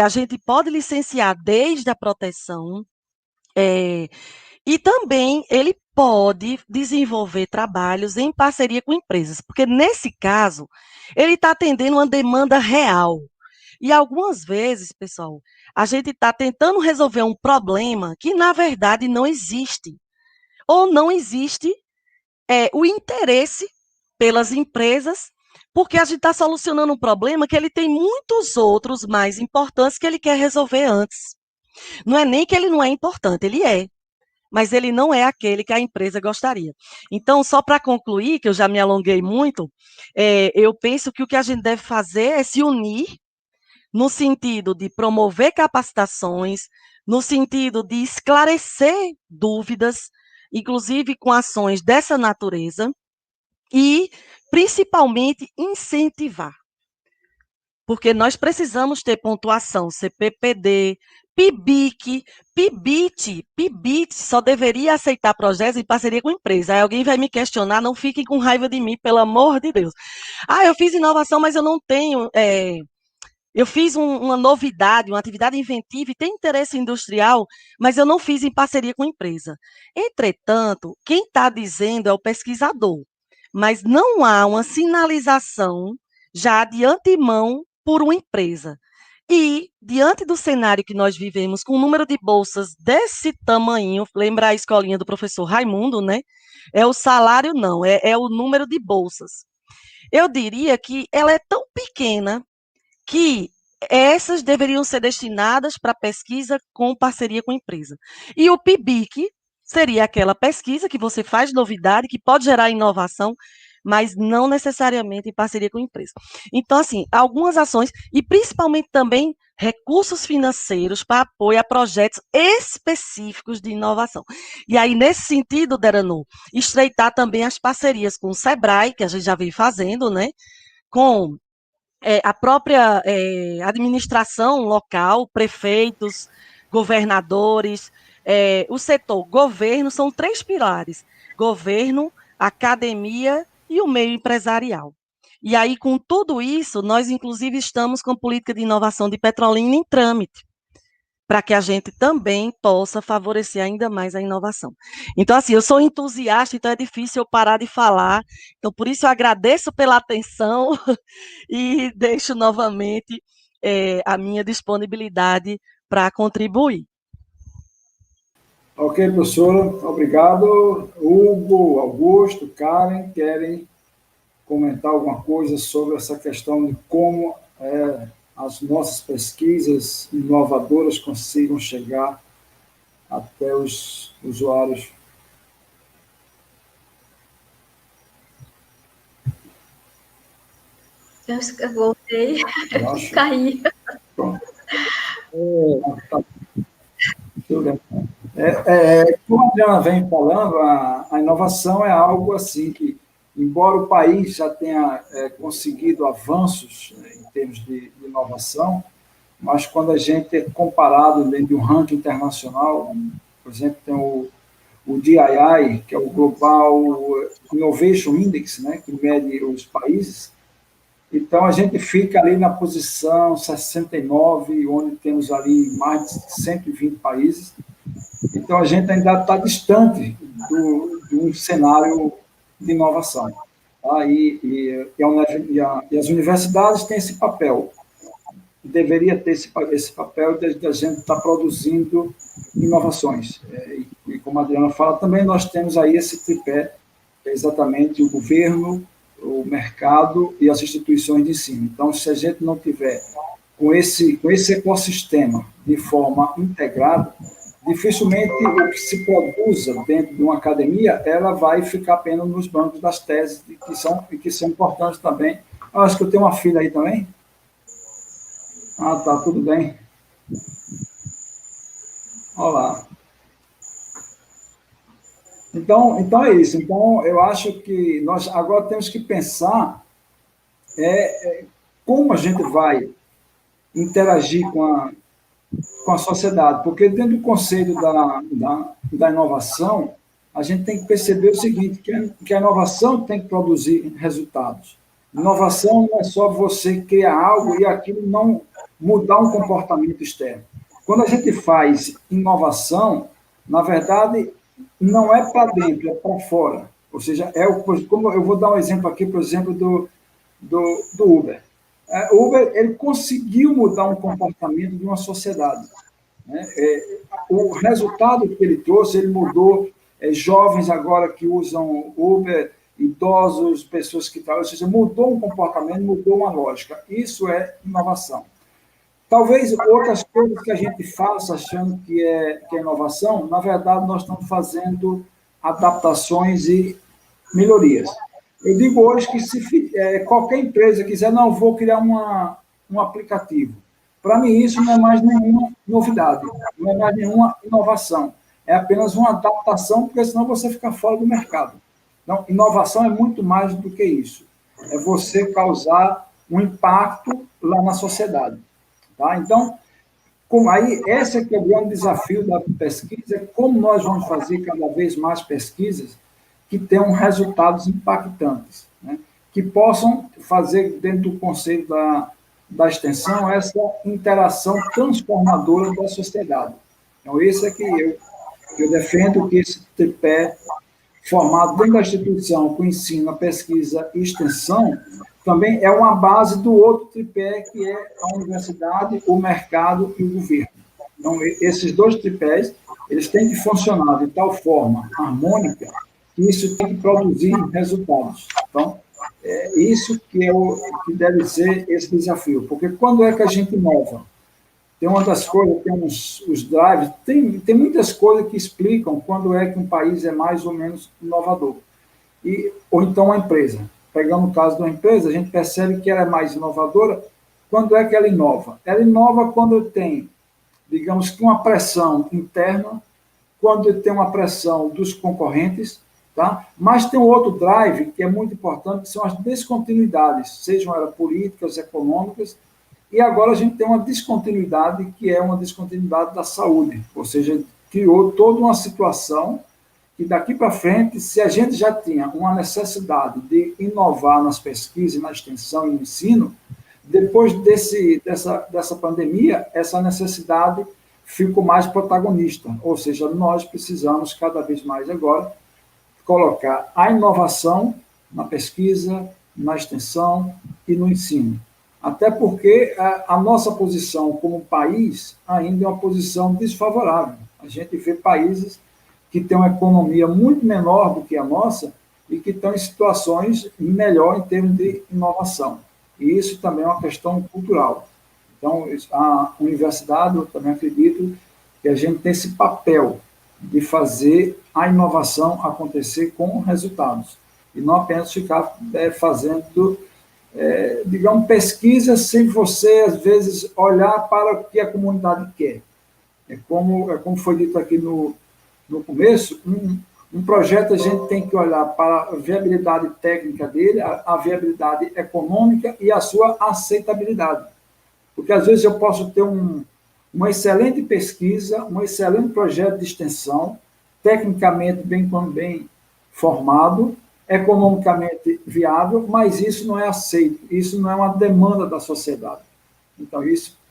S6: a gente pode licenciar desde a proteção, e também ele pode desenvolver trabalhos em parceria com empresas, porque nesse caso ele está atendendo uma demanda real. E algumas vezes, pessoal, a gente está tentando resolver um problema que, na verdade, não existe. Ou não existe o interesse pelas empresas, porque a gente está solucionando um problema que ele tem muitos outros mais importantes que ele quer resolver antes. Não é nem que ele não é importante, ele é, mas ele não é aquele que a empresa gostaria. Então, só para concluir, que eu já me alonguei muito, eu penso que o que a gente deve fazer é se unir no sentido de promover capacitações, no sentido de esclarecer dúvidas, inclusive com ações dessa natureza, e, principalmente, incentivar. Porque nós precisamos ter pontuação, CPPD, PIBIC, PIBIT só deveria aceitar projetos em parceria com empresa. Aí alguém vai me questionar, não fiquem com raiva de mim, pelo amor de Deus. Eu fiz inovação, mas eu não tenho... eu fiz uma novidade, uma atividade inventiva e tem interesse industrial, mas eu não fiz em parceria com empresa. Entretanto, quem está dizendo é o pesquisador, mas não há uma sinalização já de antemão por uma empresa. E, diante do cenário que nós vivemos, com o número de bolsas desse tamanho, lembra a escolinha do professor Raimundo, né? É o salário, não, é o número de bolsas. Eu diria que ela é tão pequena que essas deveriam ser destinadas para pesquisa com parceria com empresa. E o PIBIC seria aquela pesquisa que você faz novidade, que pode gerar inovação, mas não necessariamente em parceria com empresa. Então, assim, algumas ações, e principalmente também recursos financeiros para apoio a projetos específicos de inovação. E aí, nesse sentido, Deranu, estreitar também as parcerias com o SEBRAE, que a gente já vem fazendo, né? Com a própria administração local, prefeitos, governadores, o setor governo, são 3 pilares: governo, academia e o meio empresarial. E aí, com tudo isso, nós, inclusive, estamos com a política de inovação de Petrolina em trâmite, para que a gente também possa favorecer ainda mais a inovação. Então, assim, eu sou entusiasta, então é difícil eu parar de falar. Então, por isso, eu agradeço pela atenção e deixo novamente a minha disponibilidade para contribuir.
S3: Ok, professora, obrigado. Hugo, Augusto, Karen, querem comentar alguma coisa sobre essa questão de como as nossas pesquisas inovadoras consigam chegar até os usuários?
S2: Eu voltei, caí.
S3: Pronto. Como a Adriana vem falando, a inovação é algo assim que, embora o país já tenha conseguido avanços em termos de inovação, mas quando a gente é comparado dentro de um ranking internacional, por exemplo, tem o DII, que é o Global Innovation Index, né, que mede os países. Então, a gente fica ali na posição 69, onde temos ali mais de 120 países. Então, a gente ainda está distante de um cenário de inovação. Tá? E as universidades têm esse papel. Deveria ter esse papel de a gente estar produzindo inovações. E como a Adriana fala, também nós temos aí esse tripé, que é exatamente o governo, o mercado e as instituições de ensino. Então, se a gente não tiver com esse ecossistema de forma integrada, dificilmente o que se produza dentro de uma academia, ela vai ficar apenas nos bancos das teses, que são importantes também. Eu acho que eu tenho uma filha aí também. Tá, tudo bem. Olá. Então é isso. Então, eu acho que nós agora temos que pensar como a gente vai interagir com a sociedade, porque dentro do conceito da inovação, a gente tem que perceber o seguinte, que a inovação tem que produzir resultados. Inovação não é só você criar algo e aquilo não mudar um comportamento externo. Quando a gente faz inovação, na verdade, não é para dentro, é para fora. Ou seja, como eu vou dar um exemplo aqui, por exemplo, do Uber. O Uber, ele conseguiu mudar um comportamento de uma sociedade, né? O resultado que ele trouxe, ele mudou jovens agora que usam Uber, idosos, pessoas que trabalham, ou seja, mudou um comportamento, mudou uma lógica. Isso é inovação. Talvez outras coisas que a gente faça achando que é inovação, na verdade, nós estamos fazendo adaptações e melhorias. Eu digo hoje que se qualquer empresa quiser, não, vou criar um aplicativo. Para mim, isso não é mais nenhuma novidade, não é mais nenhuma inovação. É apenas uma adaptação, porque senão você fica fora do mercado. Então, inovação é muito mais do que isso. É você causar um impacto lá na sociedade. Tá? Então, esse que é o grande desafio da pesquisa, é como nós vamos fazer cada vez mais pesquisas que tenham resultados impactantes, né? Que possam fazer, dentro do conceito da extensão, essa interação transformadora da sociedade. Então, esse é que eu defendo, que esse tripé formado dentro da instituição, com ensino, a pesquisa e extensão, também é uma base do outro tripé, que é a universidade, o mercado e o governo. Então, esses dois tripés, eles têm que funcionar de tal forma harmônica que isso tem que produzir resultados. Então, é isso que deve ser esse desafio. Porque quando é que a gente inova? Tem uma das coisas, tem os drives, tem muitas coisas que explicam quando é que um país é mais ou menos inovador. Ou então uma empresa. Pegando o caso de uma empresa, a gente percebe que ela é mais inovadora. Quando é que ela inova? Ela inova quando tem, digamos que, uma pressão interna, quando tem uma pressão dos concorrentes, tá? Mas tem um outro drive que é muito importante, que são as descontinuidades, sejam elas políticas, econômicas, e agora a gente tem uma descontinuidade, que é uma descontinuidade da saúde, ou seja, criou toda uma situação que daqui para frente, se a gente já tinha uma necessidade de inovar nas pesquisas, na extensão e no ensino, depois dessa pandemia, essa necessidade ficou mais protagonista, ou seja, nós precisamos cada vez mais agora colocar a inovação na pesquisa, na extensão e no ensino. Até porque a nossa posição como país ainda é uma posição desfavorável. A gente vê países que têm uma economia muito menor do que a nossa e que estão em situações melhor em termos de inovação. E isso também é uma questão cultural. Então, a universidade, eu também acredito que a gente tem esse papel de fazer a inovação acontecer com resultados. E não apenas ficar fazendo, digamos, pesquisa sem você, às vezes, olhar para o que a comunidade quer. É como foi dito aqui no começo, um projeto a gente tem que olhar para a viabilidade técnica dele, a viabilidade econômica e a sua aceitabilidade. Porque, às vezes, eu posso ter uma excelente pesquisa, um excelente projeto de extensão, tecnicamente bem formado, economicamente viável, mas isso não é aceito, isso não é uma demanda da sociedade. Então,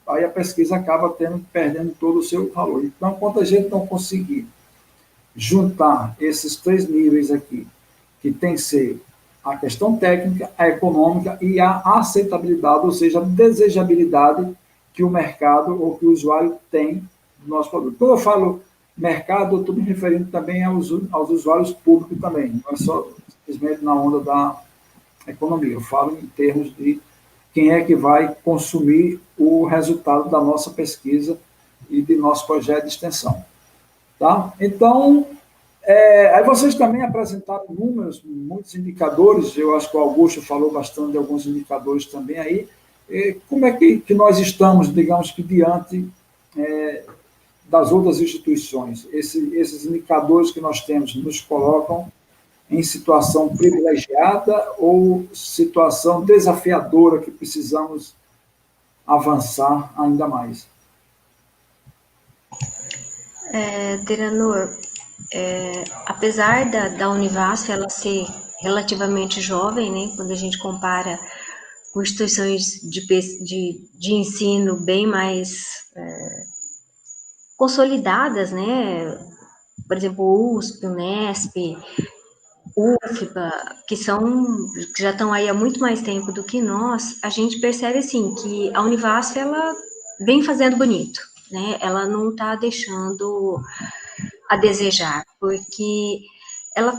S3: aí a pesquisa acaba perdendo todo o seu valor. Então, enquanto a gente não conseguir juntar esses três níveis aqui, que tem que ser a questão técnica, a econômica e a aceitabilidade, ou seja, a desejabilidade que o mercado ou que o usuário tem do nosso produto. Quando eu falo mercado, eu estou me referindo também aos usuários públicos também, não é só simplesmente na onda da economia. Eu falo em termos de quem é que vai consumir o resultado da nossa pesquisa e de nosso projeto de extensão. Tá? Então, aí vocês também apresentaram números, muitos indicadores, eu acho que o Augusto falou bastante de alguns indicadores também aí. Como é que nós estamos, digamos que, diante das outras instituições? Esses indicadores que nós temos nos colocam em situação privilegiada ou situação desafiadora que precisamos avançar ainda mais?
S2: Deranor, apesar da Univasf ela ser relativamente jovem, né, quando a gente compara com instituições de ensino bem mais consolidadas, né, por exemplo, o USP, o Unesp, UFBA, que já estão aí há muito mais tempo do que nós, a gente percebe, assim, que a Univasf, ela vem fazendo bonito, né, ela não está deixando a desejar, porque ela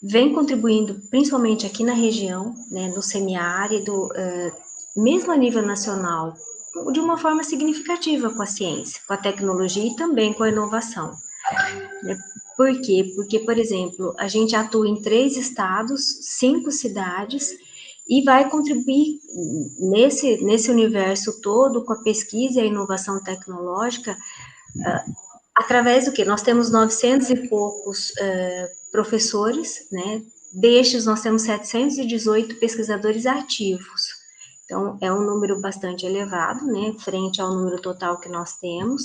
S2: vem contribuindo, principalmente aqui na região, né, no semiárido, mesmo a nível nacional, de uma forma significativa com a ciência, com a tecnologia e também com a inovação. Por quê? Porque, por exemplo, a gente atua em 3 estados, 5 cidades, e vai contribuir nesse universo todo com a pesquisa e a inovação tecnológica, através do quê? Nós temos 900 e poucos professores, né? Destes, nós temos 718 pesquisadores ativos. Então, é um número bastante elevado, né? Frente ao número total que nós temos.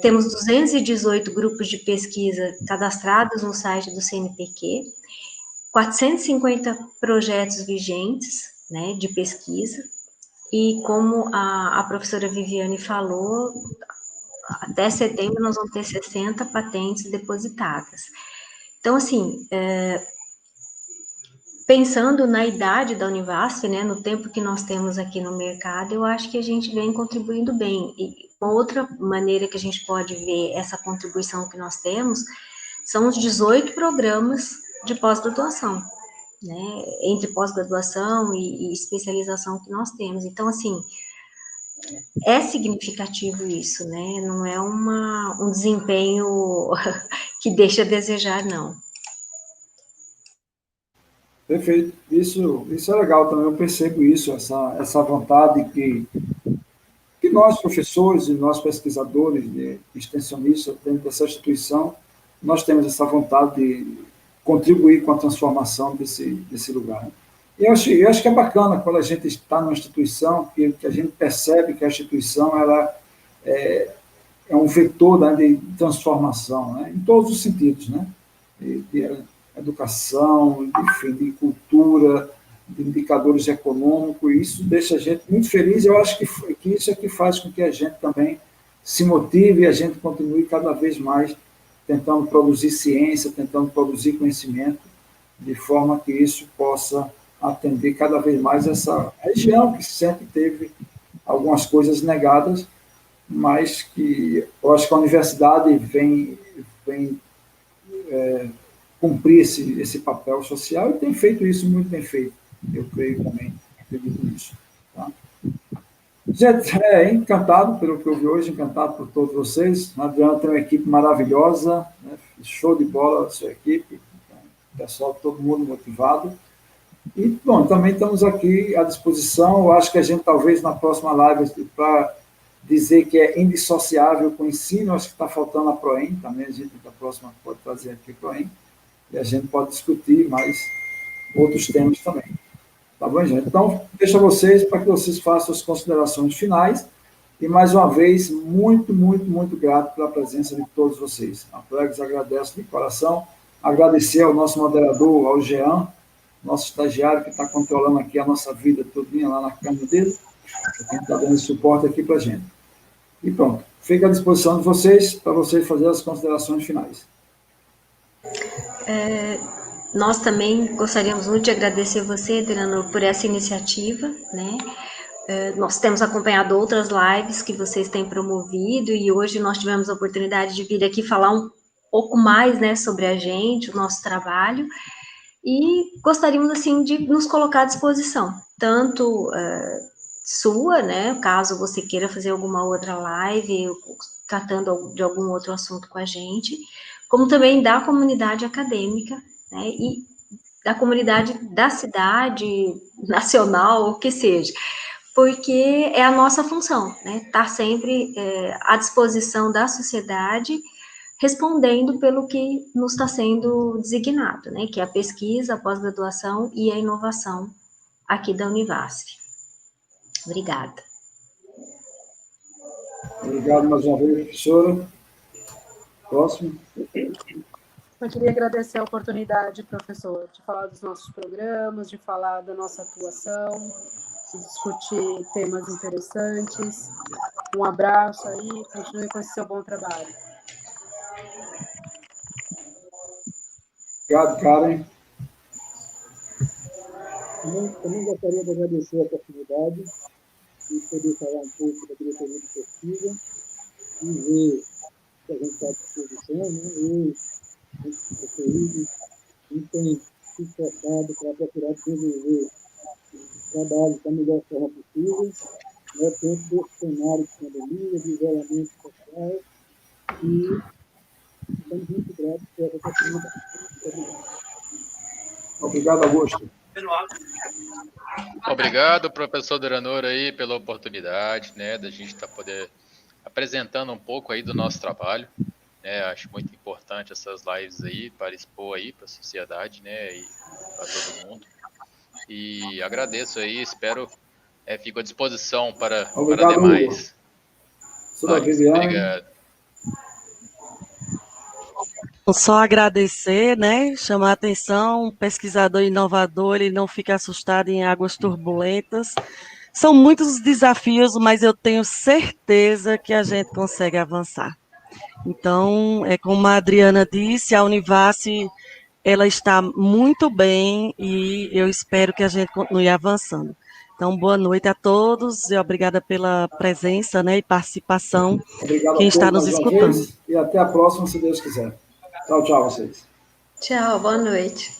S2: Temos 218 grupos de pesquisa cadastrados no site do CNPq, 450 projetos vigentes, né, de pesquisa, e como a professora Viviane falou, até setembro nós vamos ter 60 patentes depositadas. Então, assim, pensando na idade da Univasf, né, no tempo que nós temos aqui no mercado, eu acho que a gente vem contribuindo bem. E uma outra maneira que a gente pode ver essa contribuição que nós temos são os 18 programas de pós-graduação, né, entre pós-graduação e especialização que nós temos. Então, assim, é significativo isso, né, não é um desempenho que deixa a desejar, não.
S3: Perfeito. Isso é legal também, eu percebo isso, essa vontade que nós, professores e nós, pesquisadores, extensionistas dentro dessa instituição, nós temos essa vontade de contribuir com a transformação desse lugar. E eu acho que é bacana quando a gente está numa instituição, que a gente percebe que a instituição ela é um vetor, né, de transformação, né, em todos os sentidos, né, de educação, enfim, de cultura, de indicadores econômicos, e isso deixa a gente muito feliz. Eu acho que isso é que faz com que a gente também se motive e a gente continue cada vez mais tentando produzir ciência, tentando produzir conhecimento, de forma que isso possa atender cada vez mais essa região que sempre teve algumas coisas negadas, mas que eu acho que a universidade vem cumprir esse papel social e tem feito isso muito bem feito. Eu creio também, acredito nisso. Tá? Gente, encantado pelo que eu vi hoje, encantado por todos vocês. A Adriana tem uma equipe maravilhosa, né? Show de bola a sua equipe, pessoal, todo mundo motivado. E, bom, também estamos aqui à disposição. Eu acho que a gente, talvez, na próxima live, para dizer que é indissociável com o ensino, acho que está faltando a PROEM também, a gente, da próxima, pode trazer aqui a PROEM, e a gente pode discutir mais outros temas também. Tá bom, gente? Então, deixo a vocês para que vocês façam as considerações finais. E, mais uma vez, muito, muito, muito grato pela presença de todos vocês. A Plex agradece de coração. Agradecer ao nosso moderador, ao Jean, nosso estagiário, que está controlando aqui a nossa vida todinha lá na câmera dele, que está dando esse suporte aqui para a gente. E pronto. Fica à disposição de vocês, para vocês fazerem as considerações finais.
S2: Nós também gostaríamos muito de agradecer você, Adriano, por essa iniciativa, né? Nós temos acompanhado outras lives que vocês têm promovido e hoje nós tivemos a oportunidade de vir aqui falar um pouco mais, né, sobre a gente, o nosso trabalho, e gostaríamos, assim, de nos colocar à disposição, tanto sua, né, caso você queira fazer alguma outra live, tratando de algum outro assunto com a gente, como também da comunidade acadêmica, né, e da comunidade da cidade, nacional, o que seja, porque é a nossa função, né, estar sempre à disposição da sociedade, respondendo pelo que nos está sendo designado, né, que é a pesquisa, a pós-graduação e a inovação aqui da Univasf. Obrigada.
S3: Obrigado mais uma vez, professora. Próximo.
S1: Eu queria agradecer a oportunidade, professor, de falar dos nossos programas, de falar da nossa atuação, de discutir temas interessantes. Um abraço aí, continue com esse seu bom trabalho.
S3: Obrigado, Karen.
S4: Também gostaria de agradecer a oportunidade de poder falar um pouco da diretoria de pesquisa e ver que a gente está à disposição, né? Eu, professor, a gente tem se esforçado para procurar desenvolver trabalhos da melhor forma possível, né, dentro desse cenário de pandemia, de isolamento social, e estamos muito gratos por essa oportunidade.
S3: Obrigado, Augusto.
S5: Obrigado, professor Duranor, aí, pela oportunidade, né, da gente estar poder apresentando um pouco aí do nosso trabalho, né, acho muito importante essas lives aí, para expor aí para a sociedade, né, e para todo mundo, e agradeço aí, espero, fico à disposição para demais lives. Obrigado.
S6: Só agradecer, né? Chamar a atenção, um pesquisador inovador, ele não fica assustado em águas turbulentas. São muitos os desafios, mas eu tenho certeza que a gente consegue avançar. Então, como a Adriana disse, a Univace, ela está muito bem e eu espero que a gente continue avançando. Então, boa noite a todos e obrigada pela presença, né, e participação.
S3: Obrigado
S6: quem
S3: a
S6: está
S3: todos
S6: nos
S3: mais uma
S6: escutando.
S3: vez, e até a próxima, se Deus quiser. Tchau, tchau, vocês.
S2: Tchau, boa noite.